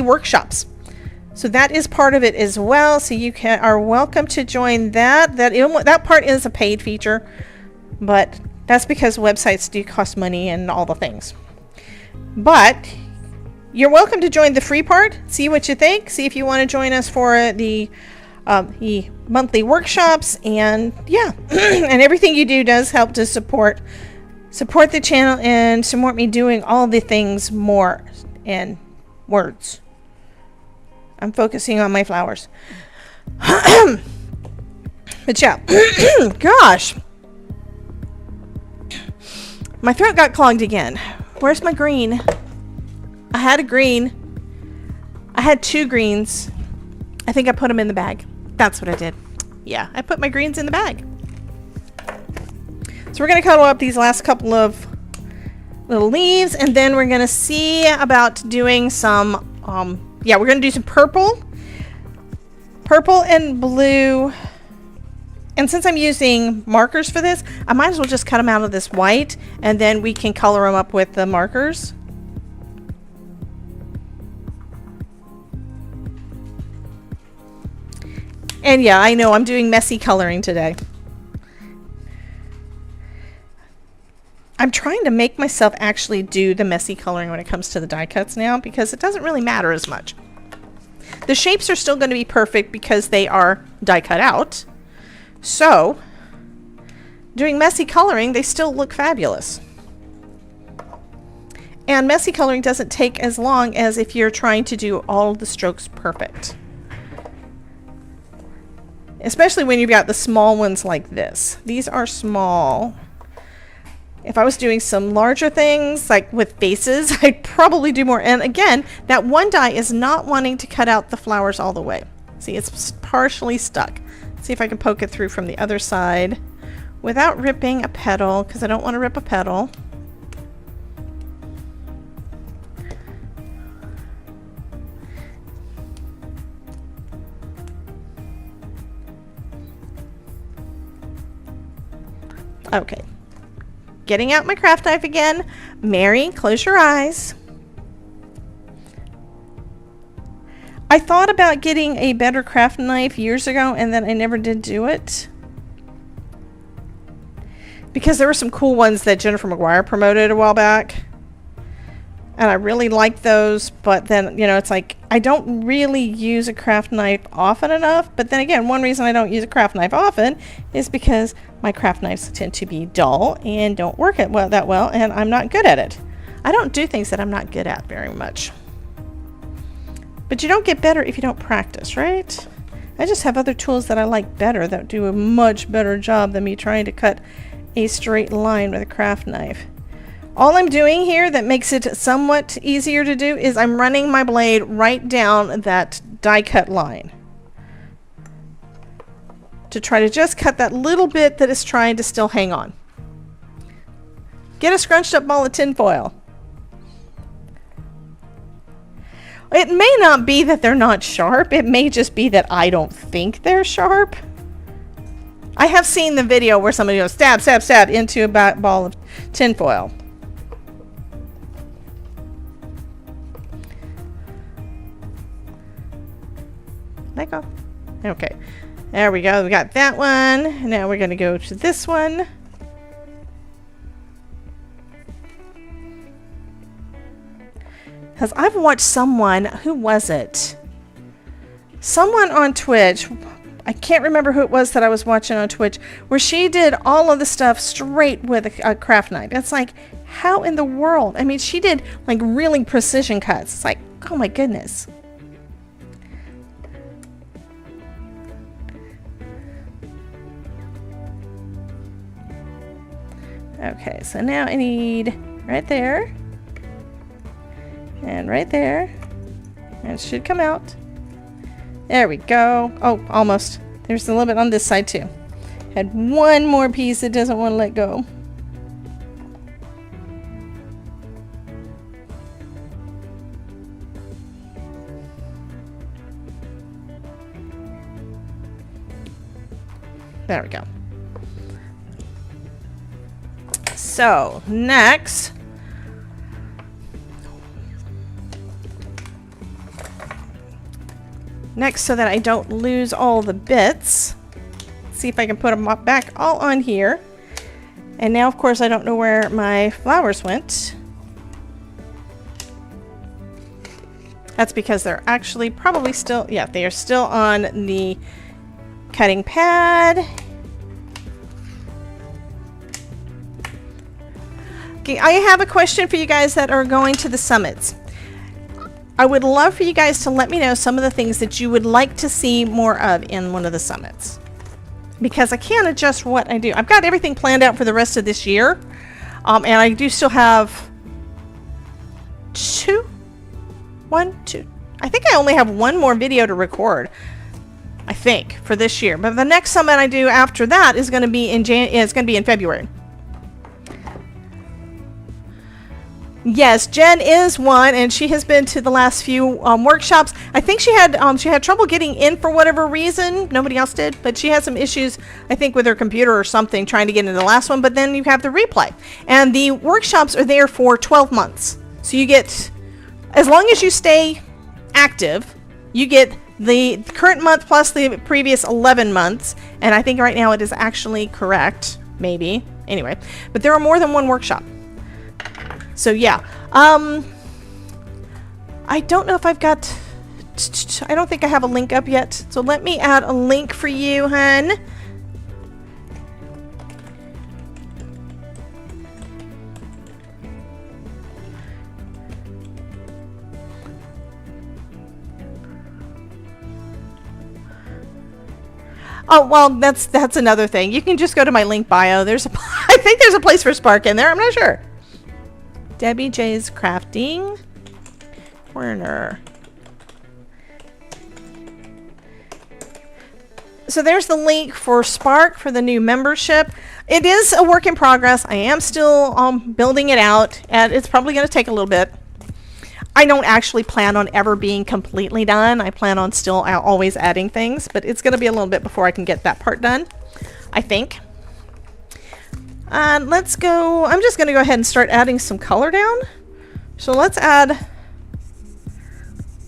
workshops. So that is part of it as well. So you are welcome to join that. That part is a paid feature. But that's because websites do cost money and all the things. But you're welcome to join the free part. See what you think. See if you want to join us for the monthly workshops. And yeah, and everything you do does help to support the channel and support me doing all the things more in words. I'm focusing on my flowers. But yeah, gosh. My throat got clogged again. Where's my green? I had a green. I had 2 greens. I think I put them in the bag. That's what I did. Yeah, I put my greens in the bag. So we're going to cuddle up these last couple of little leaves, and then we're going to see about doing some, we're going to do some purple and blue. And since I'm using markers for this, I might as well just cut them out of this white, and then we can color them up with the markers. And yeah, I know I'm doing messy coloring today. I'm trying to make myself actually do the messy coloring when it comes to the die cuts now, because it doesn't really matter as much. The shapes are still going to be perfect because they are die cut out. So, doing messy coloring, they still look fabulous. And messy coloring doesn't take as long as if you're trying to do all the strokes perfect. Especially when you've got the small ones like this. These are small. If I was doing some larger things, like with faces, I'd probably do more. And again, that one die is not wanting to cut out the flowers all the way. See, it's partially stuck. See if I can poke it through from the other side without ripping a petal, because I don't want to rip a petal. Okay, getting out my craft knife again. Mary, close your eyes. I thought about getting a better craft knife years ago, and then I never did do it. Because there were some cool ones that Jennifer McGuire promoted a while back. And I really liked those, but then, you know, it's like, I don't really use a craft knife often enough. But then again, one reason I don't use a craft knife often is because my craft knives tend to be dull and don't work that well, and I'm not good at it. I don't do things that I'm not good at very much. But you don't get better if you don't practice, right? I just have other tools that I like better that do a much better job than me trying to cut a straight line with a craft knife. All I'm doing here that makes it somewhat easier to do is I'm running my blade right down that die cut line to try to just cut that little bit that is trying to still hang on. Get a scrunched up ball of tin foil. It may not be that they're not sharp. It may just be that I don't think they're sharp. I have seen the video where somebody goes stab, stab, stab into a ball of tin foil. Let go. Okay, there we go. We got that one. Now we're going to go to this one. Because I've watched someone, who was it? Someone on Twitch, I can't remember who it was that I was watching on Twitch, where she did all of the stuff straight with a craft knife. It's like, how in the world? I mean, she did like really precision cuts. It's like, oh my goodness. Okay, so now I need right there and right there, and it should come out. There we go. Oh, almost. There's a little bit on this side too. Had one more piece that doesn't want to let go. There we go. So next, so that I don't lose all the bits, see if I can put them back all on here. And now, of course, I don't know where my flowers went. That's because they're actually probably still, yeah, they are still on the cutting pad. Okay, I have a question for you guys that are going to the summits. I would love for you guys to let me know some of the things that you would like to see more of in one of the summits. Because I can't adjust what I do. I've got everything planned out for the rest of this year. And I do still have two. I think I only have one more video to record. I think for this year. But the next summit I do after that is going to be in February. Yes, Jen is one, and she has been to the last few workshops. I think she had trouble getting in for whatever reason. Nobody else did, but she had some issues, I think, with her computer or something trying to get into the last one. But then you have the replay, and the workshops are there for 12 months. So you get, as long as you stay active, you get the current month plus the previous 11 months. And I think right now it is actually correct, maybe. Anyway, but there are more than one workshop. So yeah, I don't know if I've got, I don't think I have a link up yet. So let me add a link for you, hun. Oh, well, that's another thing. You can just go to my link bio. I think there's a place for spark in there. I'm not sure. Debbie J's Crafting Corner. So there's the link for Spark for the new membership. It is a work in progress. I am still building it out, and it's probably going to take a little bit. I don't actually plan on ever being completely done. I plan on still always adding things, but it's going to be a little bit before I can get that part done, I think. Let's go. I'm just going to go ahead and start adding some color down. So let's add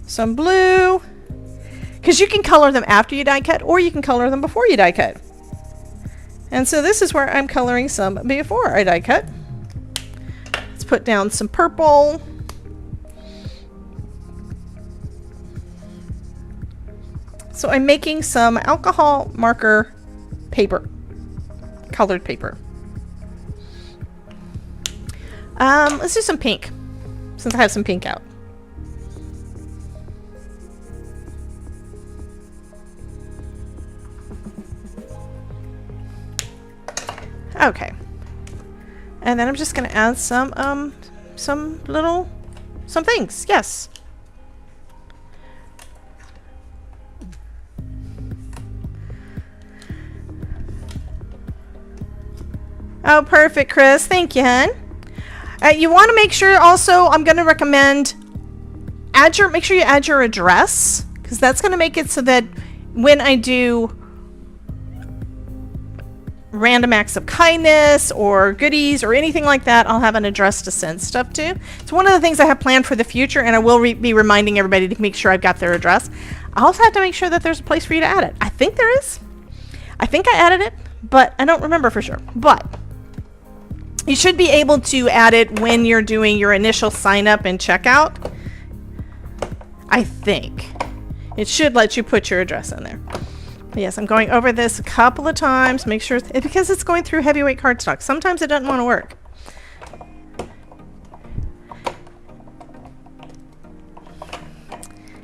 some blue, because you can color them after you die cut, or you can color them before you die cut. And so this is where I'm coloring some before I die cut. Let's put down some purple. So I'm making some alcohol marker paper, colored paper. Let's do some pink, since I have some pink out. Okay. And then I'm just going to add some things. Yes. Oh, perfect, Chris. Thank you, hon. You want to make sure also, I'm going to recommend make sure you add your address, because that's going to make it so that when I do random acts of kindness or goodies or anything like that, I'll have an address to send stuff to. It's one of the things I have planned for the future, and I will be reminding everybody to make sure I've got their address. I also have to make sure that there's a place for you to add it. I think there is. I think I added it, but I don't remember for sure. But you should be able to add it when you're doing your initial sign up and checkout. I think it should let you put your address in there. Yes, I'm going over this a couple of times, make sure, because it's going through heavyweight cardstock. Sometimes it doesn't want to work.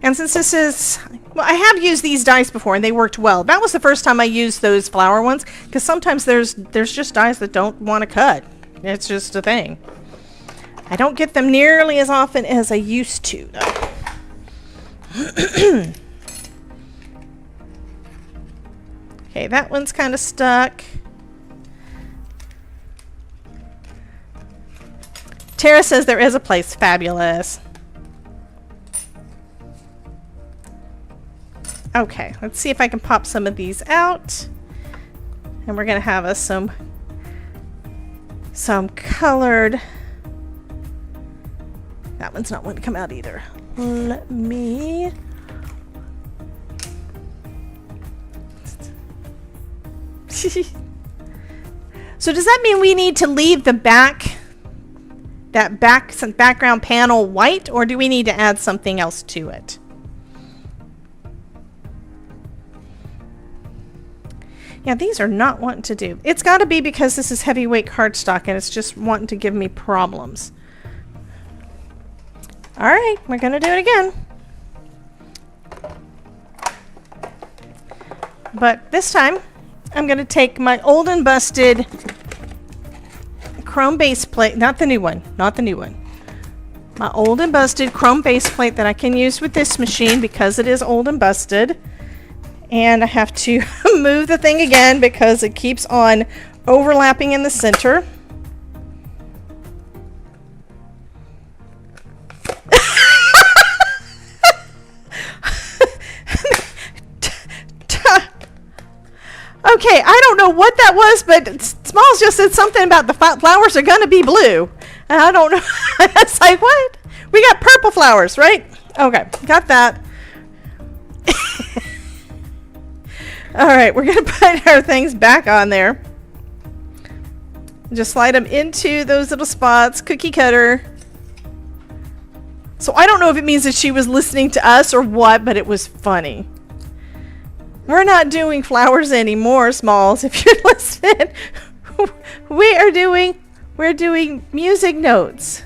And since this is, well, I have used these dies before and they worked well. That was the first time I used those flower ones, because sometimes there's just dies that don't want to cut. It's just a thing. I don't get them nearly as often as I used to, though. Okay, that one's kind of stuck. Tara says there is a place. Fabulous. Okay, let's see if I can pop some of these out. And we're going to have us some colored. That one's not going to come out either. Let me... So does that mean we need to leave the background panel white, or do we need to add something else to it? Yeah, these are not wanting to do. It's got to be because this is heavyweight cardstock and it's just wanting to give me problems. All right, we're going to do it again. But this time, I'm going to take my old and busted chrome base plate, not the new one, my old and busted chrome base plate that I can use with this machine because it is old and busted. And I have to move the thing again because it keeps on overlapping in the center. Okay, I don't know what that was, but Smalls just said something about the flowers are going to be blue. And I don't know. It's like, what? We got purple flowers, right? Okay, got that. All right, we're going to put our things back on there. Just slide them into those little spots. Cookie cutter. So I don't know if it means that she was listening to us or what, but it was funny. We're not doing flowers anymore, Smalls, if you're listening. We're doing music notes.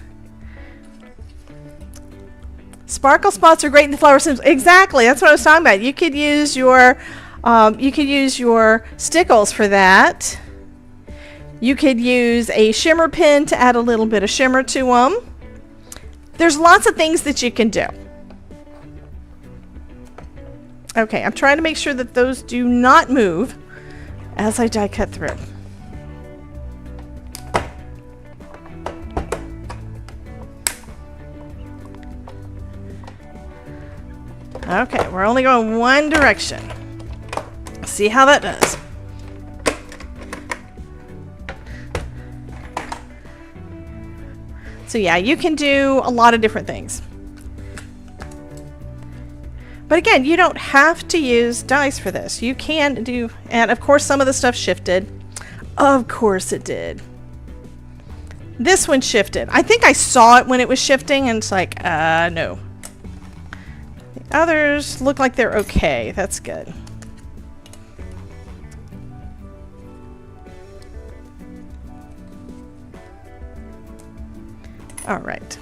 Sparkle spots are great in the flower sims. Exactly, that's what I was talking about. You could use your You could use your stickles for that. You could use a shimmer pin to add a little bit of shimmer to them. There's lots of things that you can do. Okay, I'm trying to make sure that those do not move as I die cut through. Okay, we're only going one direction. See how that does. So yeah, you can do a lot of different things. But again, you don't have to use dies for this. You can do, and of course some of the stuff shifted. Of course it did. This one shifted. I think I saw it when it was shifting and it's like, no. The others look like they're okay. That's good. All right.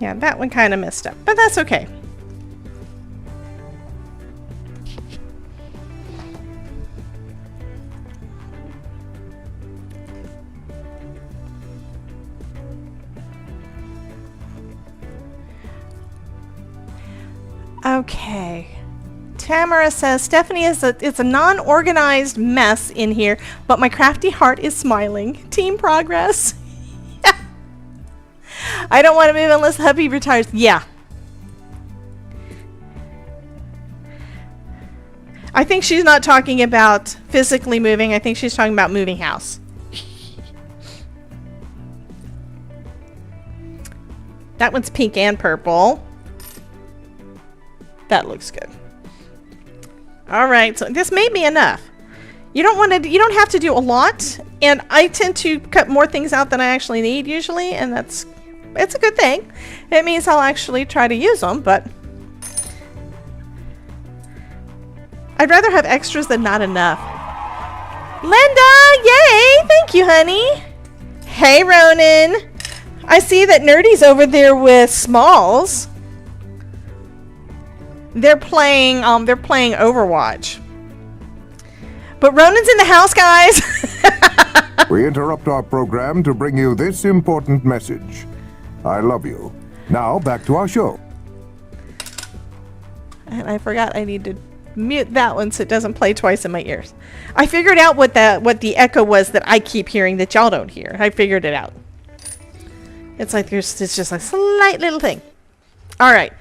Yeah, that one kind of messed up, but that's okay. Okay. Tamara says, Stephanie, it's a non-organized mess in here, but my crafty heart is smiling. Team progress. I don't want to move unless hubby retires. Yeah. I think she's not talking about physically moving. I think she's talking about moving house. That one's pink and purple. That looks good. All right, so this may be enough. You don't have to do a lot, and I tend to cut more things out than I actually need usually, and it's a good thing. It means I'll actually try to use them, but I'd rather have extras than not enough. Linda, yay! Thank you, honey. Hey, Ronan. I see that Nerdy's over there with Smalls. They're playing Overwatch. But Ronan's in the house, guys. We interrupt our program to bring you this important message. I love you. Now back to our show. And I forgot I need to mute that one so it doesn't play twice in my ears. I figured out what the echo was that I keep hearing that y'all don't hear. I figured it out. It's like it's just a slight little thing. All right.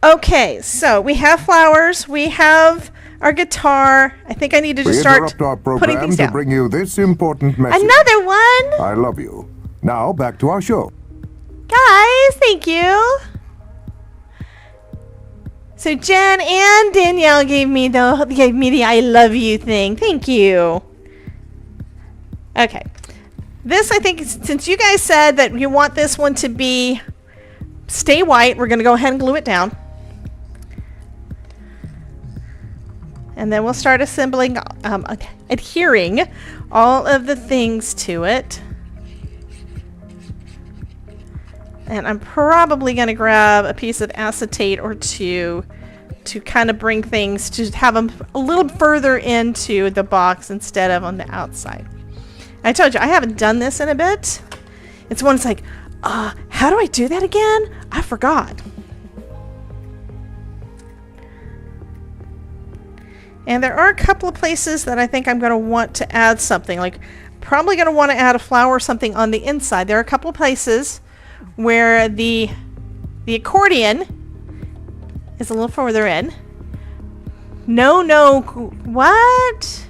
Okay, so we have flowers. We have our guitar. I think I need to just start our program putting things down. To bring you this important message. Another one. I love you. Now back to our show. Guys, thank you. So Jen and Danielle gave me the I love you thing. Thank you. Okay. This, I think, since you guys said that you want this one to stay white, we're going to go ahead and glue it down. And then we'll start assembling, adhering all of the things to it. And I'm probably going to grab a piece of acetate or two to kind of bring things, to have them a little further into the box instead of on the outside. I told you, I haven't done this in a bit. It's one that's like, how do I do that again? I forgot. And there are a couple of places that I think I'm going to want to add something. Like, probably going to want to add a flower or something on the inside. There are a couple of places where the accordion is a little further in. No, what?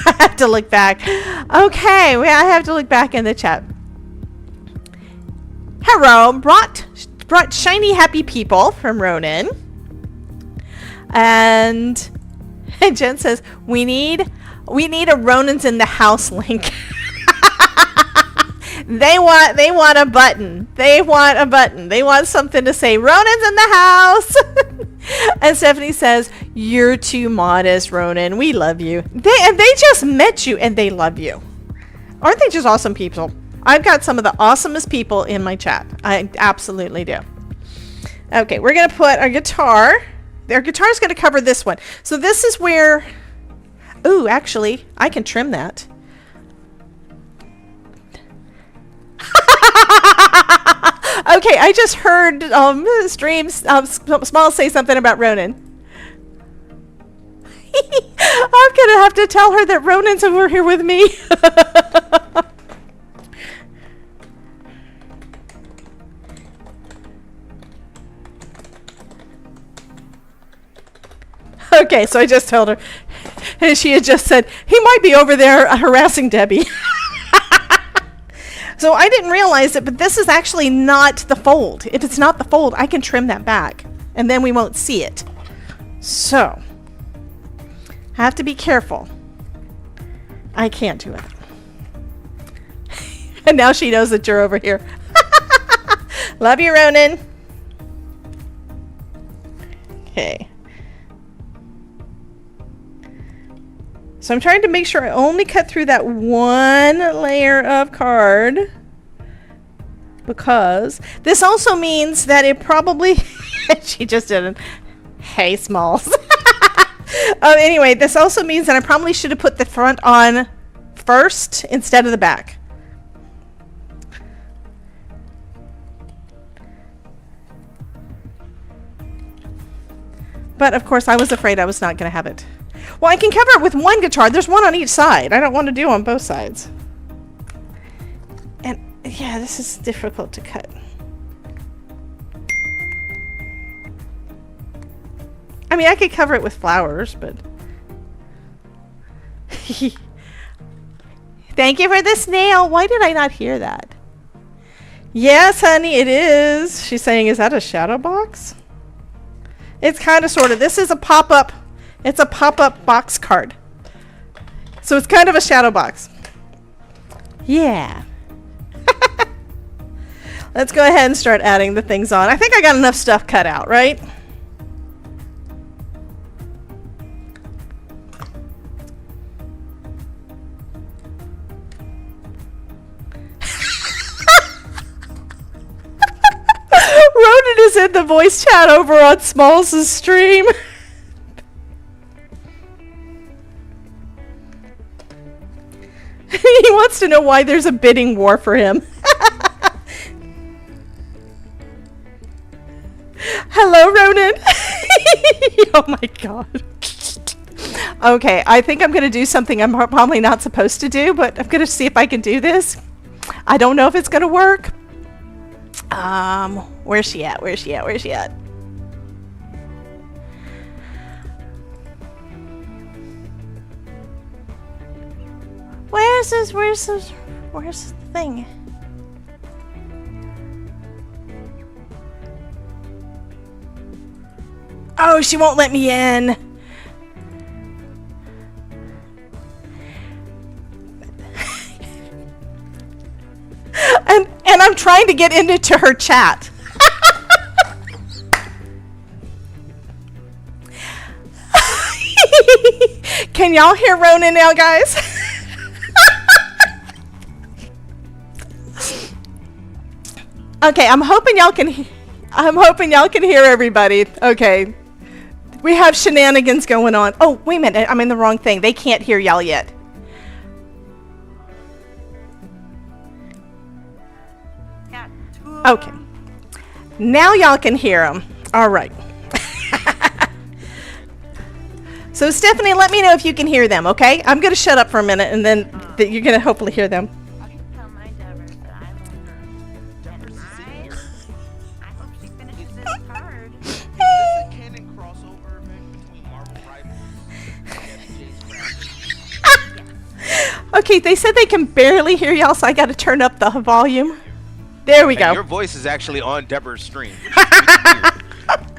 I have to look back. Okay, I have to look back in the chat. Hello, brought shiny happy people from Ronan. And Jen says, we need a Ronan's in the house link. They want a button. They want a button. They want something to say, Ronan's in the house. And Stephanie says, you're too modest, Ronan. We love you. They just met you and they love you. Aren't they just awesome people? I've got some of the awesomest people in my chat. I absolutely do. Okay, we're going to put our guitar. Our guitar is going to cover this one. So this is where... Ooh, actually, I can trim that. Okay, I just heard streams Small say something about Ronan. I'm gonna have to tell her that Ronan's over here with me. Okay, so I just told her, and she had just said he might be over there harassing Debbie. So I didn't realize it, but this is actually not the fold. If it's not the fold, I can trim that back, and then we won't see it. So, I have to be careful. I can't do it. And now she knows that you're over here. Love you, Ronan. Okay. So I'm trying to make sure I only cut through that one layer of card, because this also means that it probably she just didn't. Hey, Smalls. Anyway, this also means that I probably should have put the front on first instead of the back. But of course, I was afraid I was not going to have it. Well, I can cover it with one guitar. There's one on each side. I don't want to do on both sides. And yeah, this is difficult to cut. I mean, I could cover it with flowers, but... Thank you for the snail. Why did I not hear that? Yes, honey, it is. She's saying, is that a shadow box? It's kind of, sort of. This is a pop-up. It's a pop-up box card. So it's kind of a shadow box. Yeah. Let's go ahead and start adding the things on. I think I got enough stuff cut out, right? Ronan is in the voice chat over on Smalls' stream. He wants to know why there's a bidding war for him. Hello, Ronan. Oh my god. Okay, I think I'm going to do something I'm probably not supposed to do, but I'm going to see if I can do this. I don't know if it's going to work. Where's she at? Where's she at? Where's she at? Where's the thing? Oh, she won't let me in. And I'm trying to get into her chat. Can y'all hear Ronan now, guys? Okay, I'm hoping y'all can hear everybody. Okay. We have shenanigans going on. Oh, wait a minute. I'm in the wrong thing. They can't hear y'all yet. Okay. Now y'all can hear them. All right. So Stephanie, let me know if you can hear them, okay? I'm going to shut up for a minute, and then you're going to hopefully hear them. Okay, they said they can barely hear y'all, so I got to turn up the volume. There we go. Your voice is actually on Deborah's stream.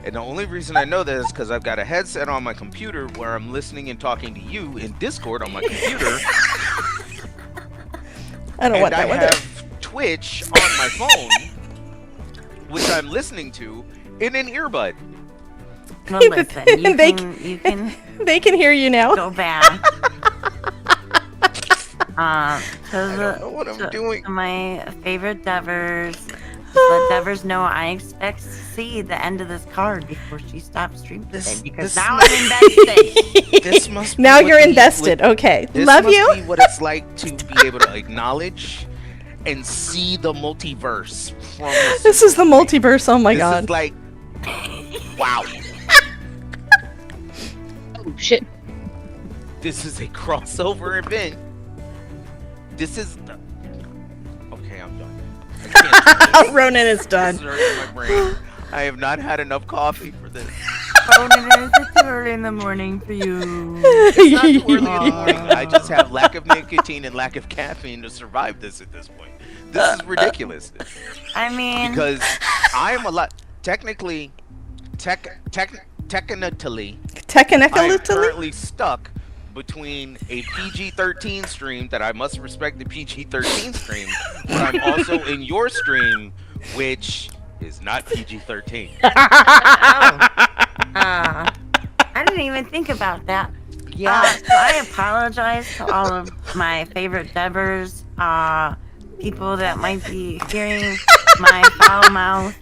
And the only reason I know that is because I've got a headset on my computer where I'm listening and talking to you in Discord on my computer. I don't want that one. And I have Twitch on my phone, which I'm listening to in an earbud. Well, listen, they can hear you now. Go back. I don't know what I'm doing. My favorite Devers. Let Devers know I expect to see the end of this card before she stops streaming because now I'm invested. This must be Now what you're the- invested. what- Okay. This Love must you. be what it's like to be able to acknowledge and see the multiverse from This is the multiverse. Oh my this god. is like, wow. Oh shit. This is a crossover event. This is the... Okay, I'm done. I can't do this. Ronan is done. This is hurting my brain. I have not had enough coffee for this. Oh, it is too early in the morning for you. It's not too early in the morning. I just have lack of nicotine and lack of caffeine to survive this at this point. This is ridiculous. I mean, Because I am a lot... Technically... Technically... I'm Tekkenekalitally? currently stuck between a PG-13 stream that I must respect the PG-13 stream, but I'm also in your stream, which is not PG-13. I didn't even think about that. Yeah. So I apologize to all of my favorite Devers, people that might be hearing my foul mouth.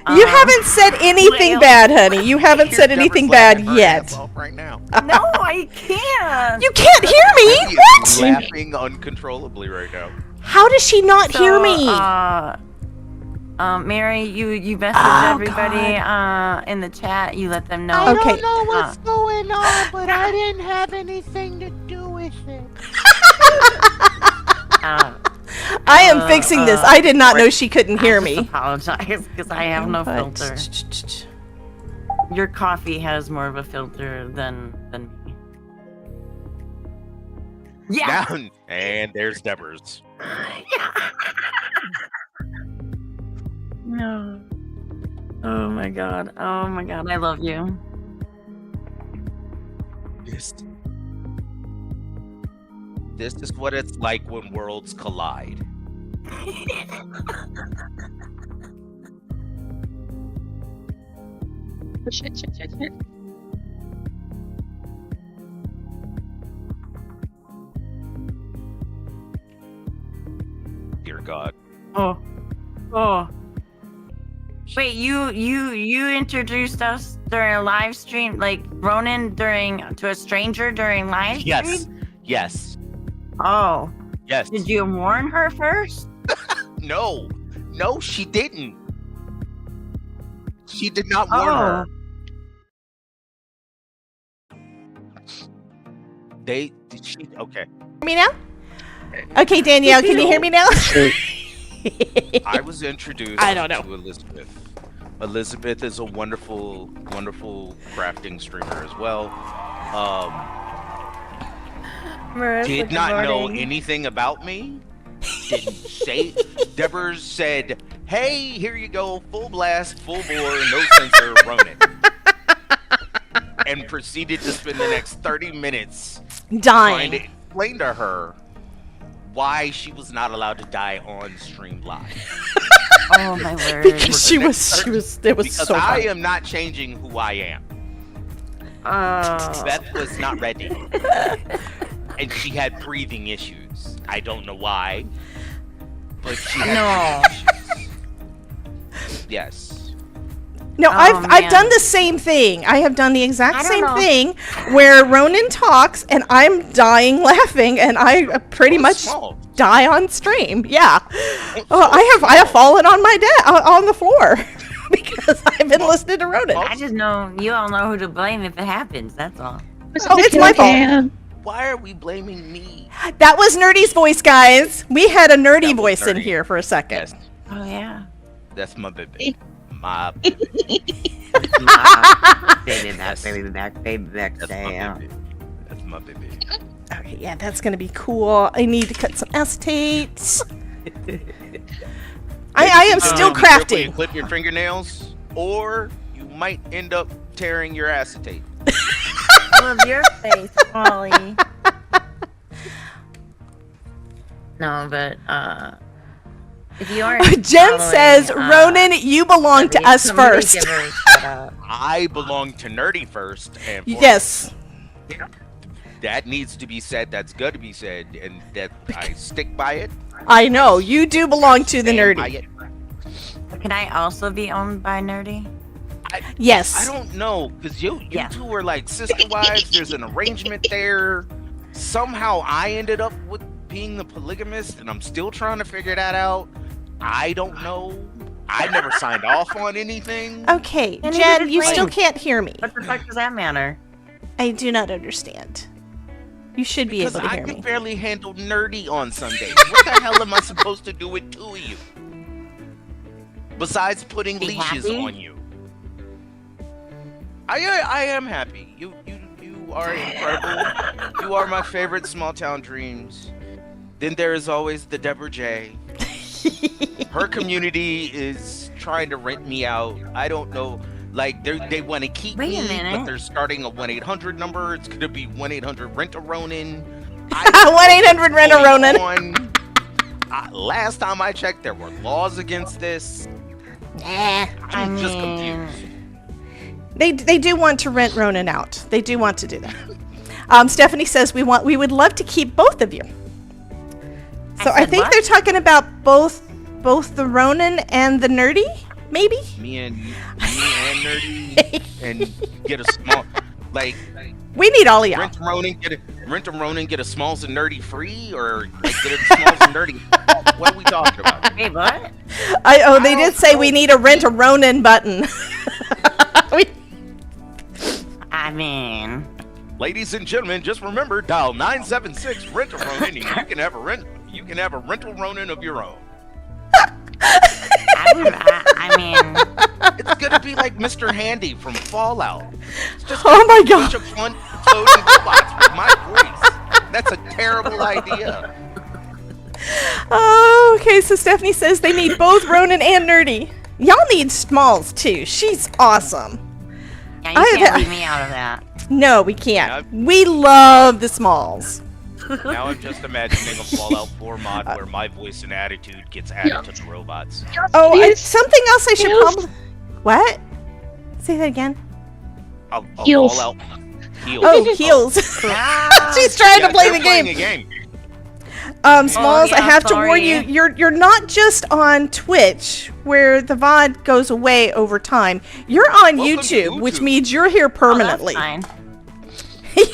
You haven't said anything well, bad, honey. You haven't Here's said Deborah's anything laughing bad her yet. ass off right now. No, I can't. You can't hear me? She is What? laughing uncontrollably right now. How does she not hear me? Mary, you message Oh, everybody in the chat. You let them know. I Okay. don't know what's going on, but I didn't have anything to do with it. I am fixing this. I did not know she couldn't hear I just me. apologize because I have no But- filter. Your coffee has more of a filter than me. Yeah. Down. And there's Deborah's. No. Oh my god. Oh my god. I love you. This is what it's like when worlds collide. Shit. Dear God. Oh. Wait, you introduced us during a live stream, like Ronan to a stranger during live Yes. stream? Yes. Oh. Yes. Did you warn her first? No. No, she didn't. She did not warn her. Okay. Hear me now? Okay, Danielle, can you hear me now? I was introduced I don't know. to Elizabeth. Elizabeth is a wonderful, wonderful crafting streamer as well. Did not know anything about me. Didn't say. Deborah said, "Hey, here you go, full blast, full bore, no censor, run it," and proceeded to spend the next 30 minutes trying to Dying. explain to her why she was not allowed to die on stream live. Oh my word. Because it was Because so I funny. am not changing who I am. Oh. Beth was not ready. And she had breathing issues. I don't know why. But she had breathing issues. Yes. No, Oh, I've man. done the same thing. I have done the exact I don't same know. thing where Ronan talks and I'm dying laughing and I pretty Well, much small. die on stream. Yeah. I have fallen on my on the floor because I've been listening to Ronan. I just know you all know who to blame if it happens. That's all. Oh, it's my fault. Why are we blaming me? That was Nerdy's voice, guys. We had a nerdy That was voice in Nerdy. here for a second. Yes, Oh yeah. that's my baby. My baby. Baby back, baby back, baby back. That's my baby. That's my baby. Okay, yeah, that's gonna be cool. I need to cut some acetate. I am still Be careful you crafting. clip your fingernails, or you might end up tearing your acetate. I love your face, Polly. No, but if you are Jen says, Ronan, you belong to us first. I belong to Nerdy first. And Yes. that needs to be said. That's good to be said, and that I stick by it. I know you do belong to the Stand by nerdy. it. Can I also be owned by Nerdy? Yes. I don't know, because you two are like sister wives. There's an arrangement there. Somehow I ended up with being the polygamist, and I'm still trying to figure that out. I don't know. I never signed off on anything. Okay, And Jen, neither you does still Lane. can't hear me. What the fuck does that matter? I do not understand. You should be Because able to I hear can me. barely handle nerdy on Sundays. What the hell am I supposed to do with two of you? Besides putting Be leashes happy? on you. I am happy. You are incredible. You are my favorite small town dreams. Then there is always the Deborah J. Her community is trying to rent me out. I don't know. Like they want to keep Wait a me, minute. but they're starting a 1-800 number. It's gonna be 1-800-RENT-A-RONIN. 1-800-RENT-A-RONIN. Last time I checked, there were laws against this. Nah. I'm just mean- confused. They do want to rent Ronan out. They do want to do that. Stephanie says we would love to keep both of you. So I said think what? they're talking about both the Ronan and the nerdy, maybe. Me and Nerdy, and get a small, like We need all of y'all. rent a Ronin, get a Smalls and Nerdy free, or like, get a Smalls and Nerdy. What are we talking about? Wait, what? They did say we need a rent a Ronan button. I mean, Ladies and gentlemen, just remember, dial 976 rent a Ronin, and you can have a rental Ronin of your own. I mean, It's gonna be like Mr. Handy from Fallout. It's just Oh my a bunch god. of fun floating robots with my voice. That's a terrible idea. Oh, okay. So Stephanie says they need both Ronan and nerdy. Y'all need Smalls too. She's awesome. yeah, I you have- can't leave me out of that. No, we can't. We love the Smalls. Now I'm just imagining a Fallout 4 mod where my voice and attitude gets added to the robots. Oh, something else I should probably. What? Say that again. A Heels. Fallout heels. Oh, heels. Ah, She's trying Yeah, to play they're the playing game. a game. Smalls, I yeah, have to warn sorry. you, you're not just on Twitch where the VOD goes away over time. You're on Welcome to YouTube, which YouTube. means you're here oh, that's permanently. fine. you're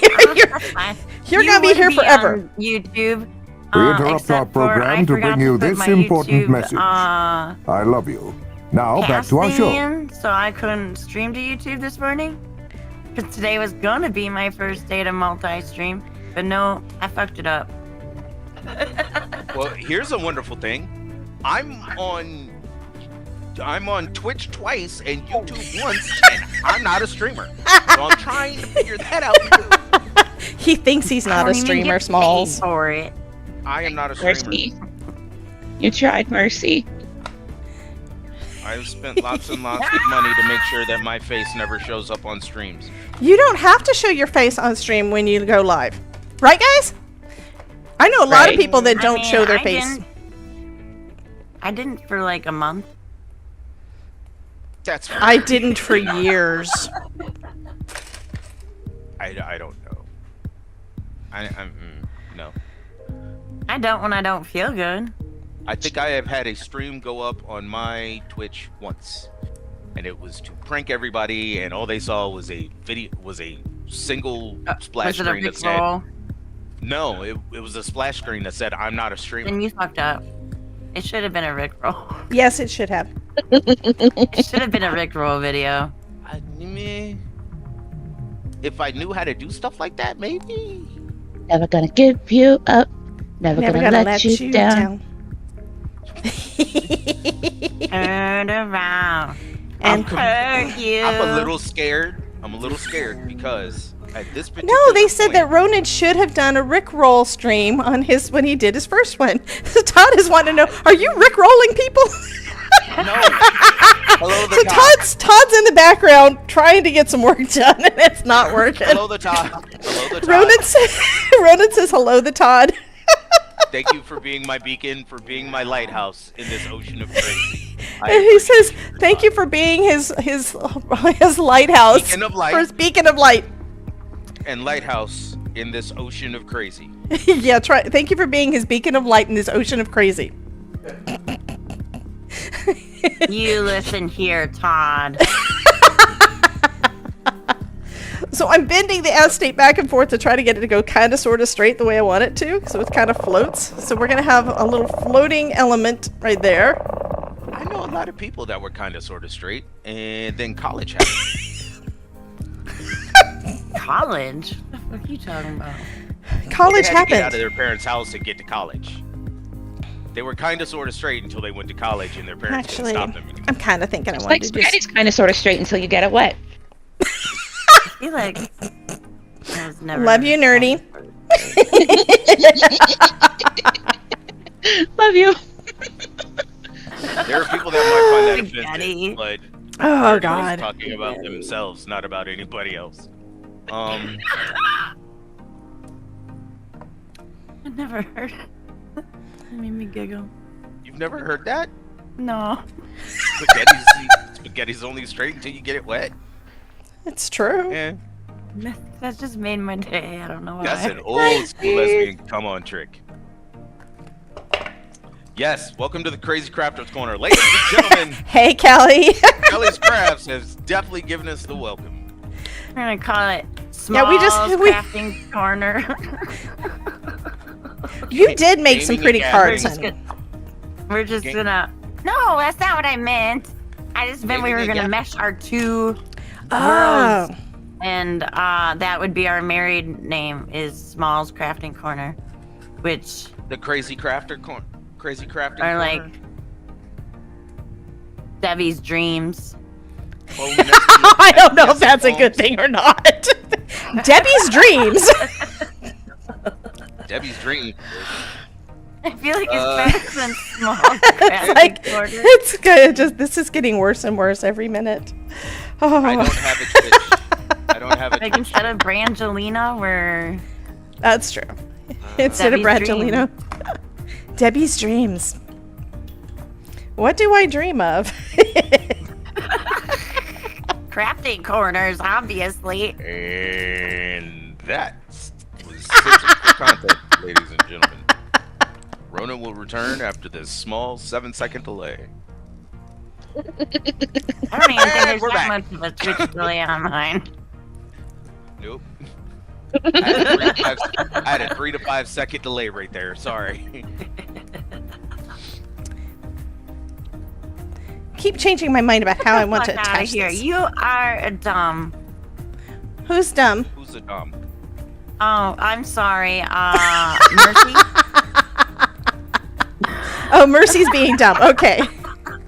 That's fine. you're You gonna be would here forever. on YouTube. We interrupt except our program for I to bring forgot you put this my important YouTube, message. I love you. Now back to our casting show. in, so I couldn't stream to YouTube this morning. Because today was gonna be my first day to multi-stream, but no, I fucked it up. Well, here's a wonderful thing. I'm on Twitch twice and YouTube once, and I'm not a streamer. So I'm trying to figure that out too. He thinks he's I not a don't even streamer, get paid Smalls. for it. I am not a streamer. Mercy. You tried, Mercy. I've spent lots and lots of money to make sure that my face never shows up on streams. You don't have to show your face on stream when you go live. Right, guys? I know a lot of Right. people that I don't mean, show their I face. I didn't for like a month. That's fine. I didn't for years. I don't know. No. I don't when I don't feel good. I think I have had a stream go up on my Twitch once, and it was to prank everybody, and all they saw was a single splash Was it a screen that big said, roll? no, it was a splash screen that said, I'm not a streamer. Then you fucked up. It should have been a Rickroll. Yes, it should have. It should have been a Rickroll video. If I knew how to do stuff like that, maybe. Never gonna give you up. Never, Never gonna, let you down. Turn around And hurt you. I'm a little scared. Because at this particular no, they said that point- Ronan should have done a Rickroll stream on his when he did his first one. So Todd is wanting to know, are you Rickrolling people? No. Hello, the So Todd. Todd's in the background trying to get some work done, and it's not working. Hello, the Todd. Hello, the Todd. Ronan says hello, the Todd. Thank you for being my beacon, for being my lighthouse in this ocean of crazy. I And he says, appreciate you, "Thank Todd. you for being his lighthouse, Beacon of light. for his beacon of light." And lighthouse, in this ocean of crazy. Yeah, thank you for being his beacon of light in this ocean of crazy. You listen here, Todd. So I'm bending the acetate back and forth to try to get it to go kind of sort of straight the way I want it to, so it kind of floats. So we're going to have a little floating element right there. I know a lot of people that were kind of sort of straight, and then college happened. College? What the fuck are you talking about? College they had to get happened. out of their parents' house to get to college. They were kind of sort of straight until they went to college, and their parents Actually, didn't stop them anymore. I'm kind of thinking I It's want like to just... spaghetti's kind of sort of straight until you get it wet. I feel like I was never. Love you, nerdy. Love you. There are people that might find that Spaghetti. offensive, but Oh, they're God. just talking about themselves, not about anybody else. I never heard it. It made me giggle. You've never heard that? No. Spaghetti's only straight until you get it wet? It's true. Yeah. That just made my day. I don't know why. That's an old school lesbian come-on trick. Yes, welcome to the Crazy Crafters Corner. Ladies and gentlemen, Hey, Kelly. Kelly's Crafts has definitely given us the welcome. We're gonna call it Small Crafting Corner. You did make some pretty cards, Gaming honey. We're just gonna. No, that's not what I meant. I just meant we were gonna mesh our two Oh. worlds, and that would be our married name is Small's Crafting Corner, which The Crazy Crafter Corner. Crazy Crafting are Corner. like Debbie's dreams. I don't know if that's a good thing or not. Debbie's dreams. Debbie's dream. I feel like it's better than Small Crafting Like, Corner. it's good. Just this is getting worse and worse every minute. Oh. I don't have a Twitch. I don't have a Like Twitch. instead of Brangelina, we're That's true. Instead of Debbie's Brangelina. Debbie's dreams. What do I dream of? crafting corners, obviously. And that was Simpsons content, ladies and gentlemen. Ronan will return after this small 7-second delay. I don't even think there's We're that back. much of a Twitch delay on mine. Nope. I had a 3 to 5 second delay right there. Sorry. Keep changing my mind about how I want to Fuck outta attach here. this. You are dumb. Who's dumb? Who's the dumb? Oh, I'm sorry. Mercy? Oh, Mercy's being dumb. Okay.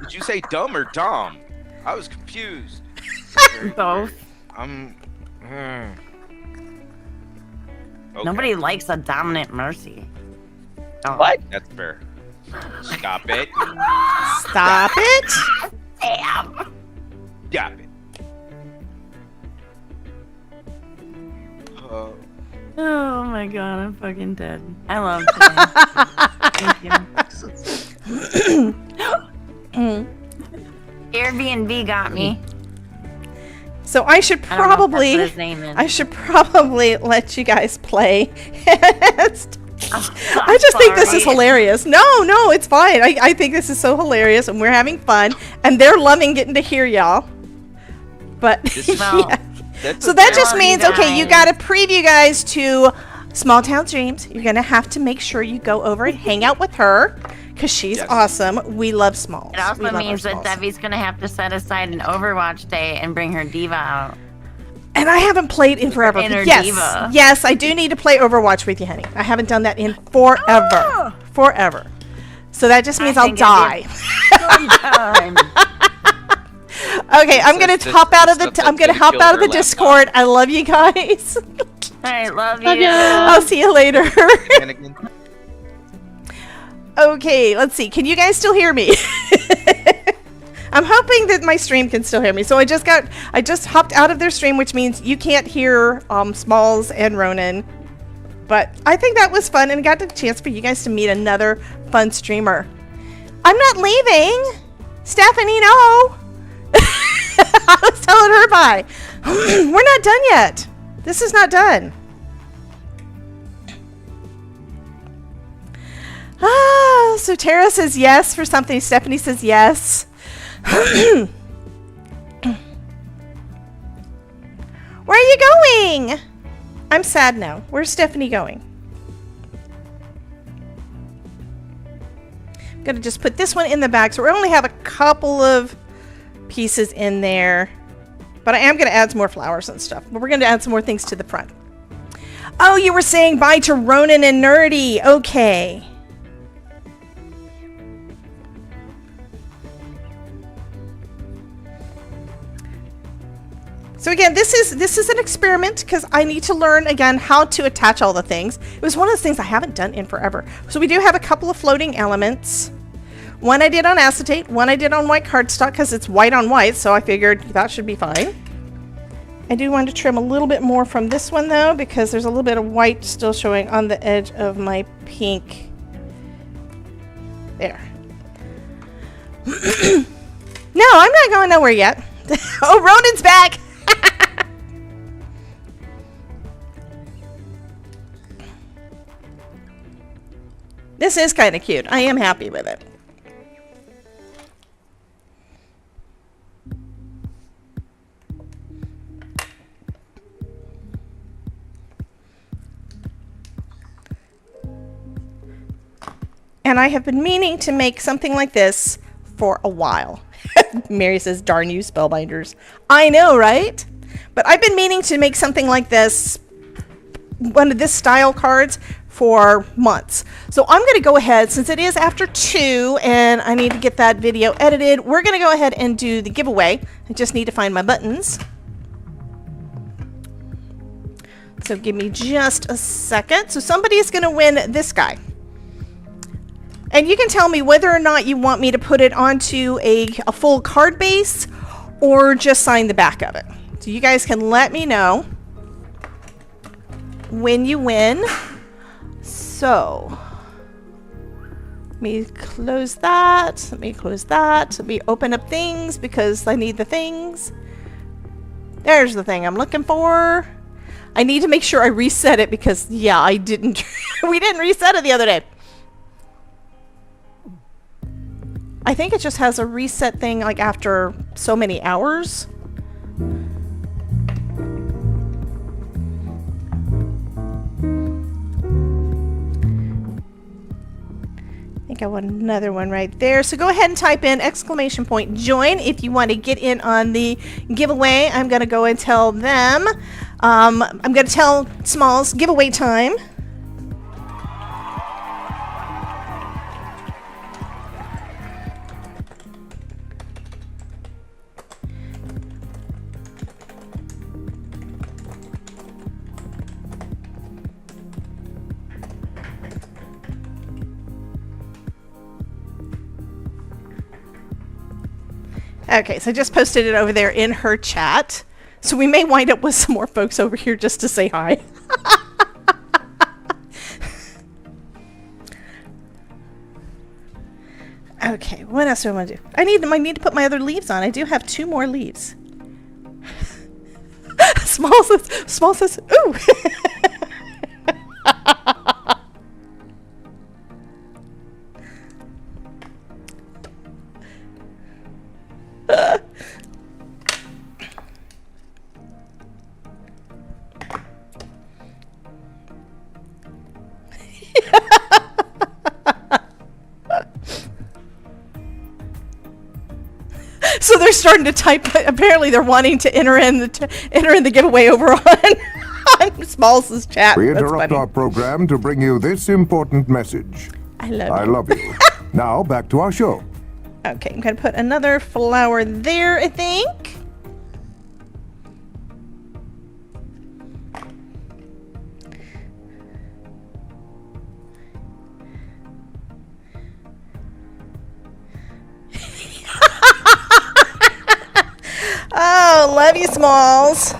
Did you say dumb or dom? I was confused. Both. Okay. Nobody likes a dominant Mercy. Oh. What? That's fair. Stop it. Stop it. Damn. Stop it. Oh my god, I'm fucking dead. I love today. Thank you. Airbnb got me. So I should I don't know if that's what probably his name is. I should probably let you guys play. Oh, I just think this is sorry. hilarious. No, it's fine. I think this is so hilarious and we're having fun and they're loving getting to hear y'all. But Well, yeah. That's So a that fair- just means, okay, you got to preview guys to Small Town Dreams. You're going to have to make sure you go over and hang out with her because she's Yes. awesome. We love Smalls. It also We love our means that Smalls. Debbie's gonna have to set aside an Overwatch day and bring her diva out. And I haven't played in forever. Inner Yes, diva. yes, I do need to play Overwatch with you, honey. I haven't done that in forever. Forever. So that just means I'll think die. I Okay, I'm gonna This- hop out of the. this- I'm gonna this hop killed out of her the laptop. Discord. I love you guys. I love Love you. ya. I'll see you later. Mannequin. Okay, let's see. Can you guys still hear me? I'm hoping that my stream can still hear me. So I just hopped out of their stream, which means you can't hear Smalls and Ronan. But I think that was fun and got the chance for you guys to meet another fun streamer. I'm not leaving. Stephanie, no. I was telling her bye. We're not done yet. This is not done. So Tara says yes for something. Stephanie says yes. Where are you going? I'm sad now. Where's Stephanie going? I'm going to just put this one in the bag. So we only have a couple of pieces in there. But I am going to add some more flowers and stuff. But we're going to add some more things to the front. Oh, you were saying bye to Ronan and Nerdy. Okay. So again, this is an experiment because I need to learn again how to attach all the things. It was one of those things I haven't done in forever. So we do have a couple of floating elements. One I did on acetate, one I did on white cardstock because it's white on white, so I figured that should be fine. I do want to trim a little bit more from this one though because there's a little bit of white still showing on the edge of my pink. There. No, I'm not going nowhere yet. Oh, Ronan's back! This is kind of cute. I am happy with it. And I have been meaning to make something like this for a while. Mary says, darn you, spellbinders. I know, right? But I've been meaning to make something like this, one of this style cards, for months. So I'm going to go ahead, since it is after 2 and I need to get that video edited, we're going to go ahead and do the giveaway. I just need to find my buttons. So give me just a second. So somebody is going to win this guy. And you can tell me whether or not you want me to put it onto a full card base or just sign the back of it. So you guys can let me know when you win. So, let me close that. Let me close that. Let me open up things because I need the things. There's the thing I'm looking for. I need to make sure I reset it because, yeah, I didn't. We didn't reset it the other day. I think it just has a reset thing like after so many hours. I think I want another one right there. So go ahead and type in !join if you want to get in on the giveaway. I'm going to go and tell them. I'm going to tell Smalls giveaway time. Okay, so I just posted it over there in her chat. So we may wind up with some more folks over here just to say hi. Okay, what else do I want to do? I need to put my other leaves on. I do have 2 more leaves. Small says, ooh. So they're starting to type. Apparently, they're wanting to enter in the giveaway over on Smalls' chat. We interrupt our program to bring you this important message. I love you. Now back to our show. Okay, I'm gonna put another flower there, I think. Oh, love you, Smalls.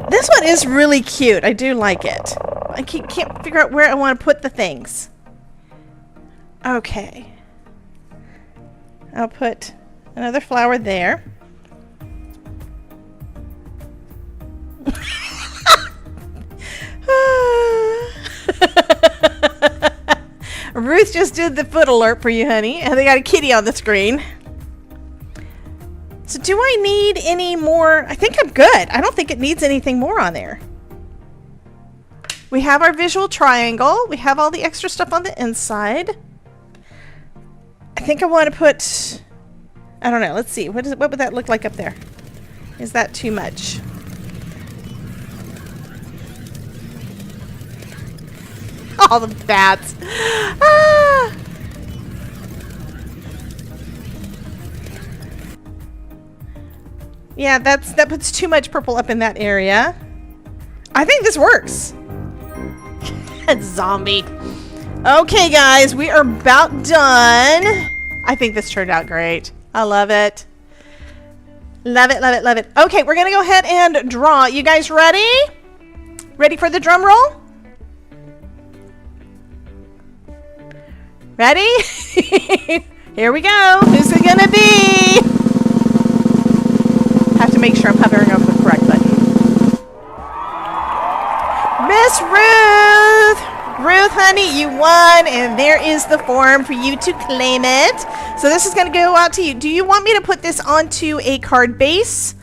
This one is really cute. I do like it. I can't figure out where I want to put the things. Okay. I'll put another flower there. Ruth Ruth just did the foot alert for you, honey, and they got a kitty on the screen. So do I need any more? I think I'm good. I don't think it needs anything more on there. We have our visual triangle. We have all the extra stuff on the inside. I think I want to put, I don't know, let's see. What would that look like up there? Is that too much? All the bats. Ah! Yeah, that puts too much purple up in that area. I think this works. Zombie. Okay, guys, we are about done. I think this turned out great. I love it. Love it, love it, love it. Okay, we're gonna go ahead and draw. You guys ready? Ready for the drum roll? Ready? Here we go. Who's it gonna be? Have to make sure I'm hovering over the correct button. Miss Ruth! Ruth, honey, you won, and there is the form for you to claim it. So this is going to go out to you. Do you want me to put this onto a card base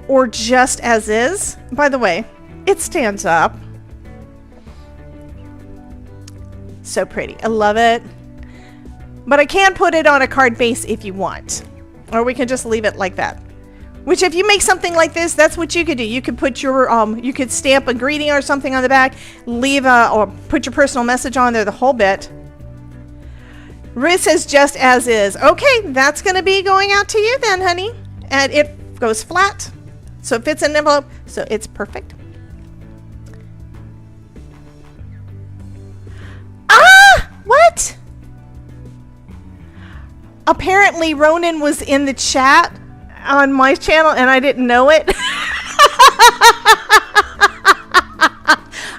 or just as is? By the way, it stands up. So pretty. I love it. But I can put it on a card base if you want. Or we can just leave it like that. Which, if you make something like this, that's what you could do. You could put your, you could stamp a greeting or something on the back, leave or put your personal message on there, the whole bit. Ruth says just as is. Okay, that's going to be going out to you then, honey. And it goes flat, so it fits in an envelope, so it's perfect. Ah! What? Apparently, Ronan was in the chat on my channel and I didn't know it.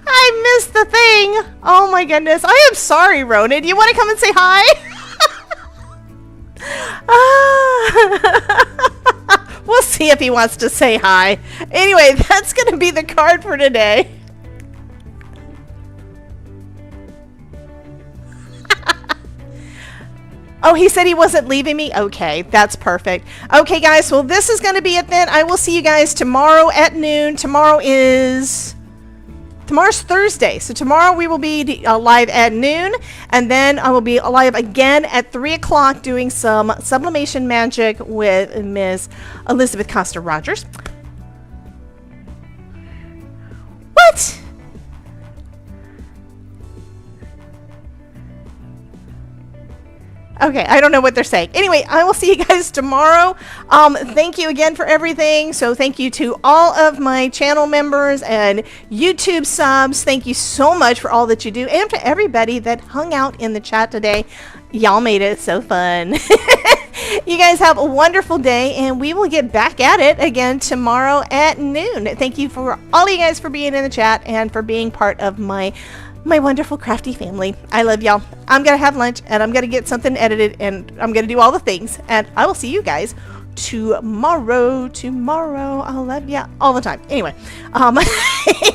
I missed the thing. Oh my goodness. I am sorry, Ronan. You want to come and say hi? We'll see if he wants to say hi. Anyway, that's going to be the card for today. Oh, he said he wasn't leaving me? Okay, that's perfect. Okay, guys, well, this is going to be it then. I will see you guys tomorrow at noon. Tomorrow's Thursday. So tomorrow we will be live at noon. And then I will be live again at 3 o'clock doing some sublimation magic with Ms. Elizabeth Costa-Rogers. What? Okay, I don't know what they're saying. Anyway, I will see you guys tomorrow. Thank you again for everything. So thank you to all of my channel members and YouTube subs. Thank you so much for all that you do. And to everybody that hung out in the chat today. Y'all made it so fun. You guys have a wonderful day, and we will get back at it again tomorrow at noon. Thank you for all you guys for being in the chat and for being part of my wonderful crafty family. I love y'all. I'm gonna have lunch and I'm gonna get something edited and I'm gonna do all the things, and I will see you guys tomorrow. I love ya all the time. Anyway,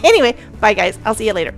anyway, bye guys. I'll see you later.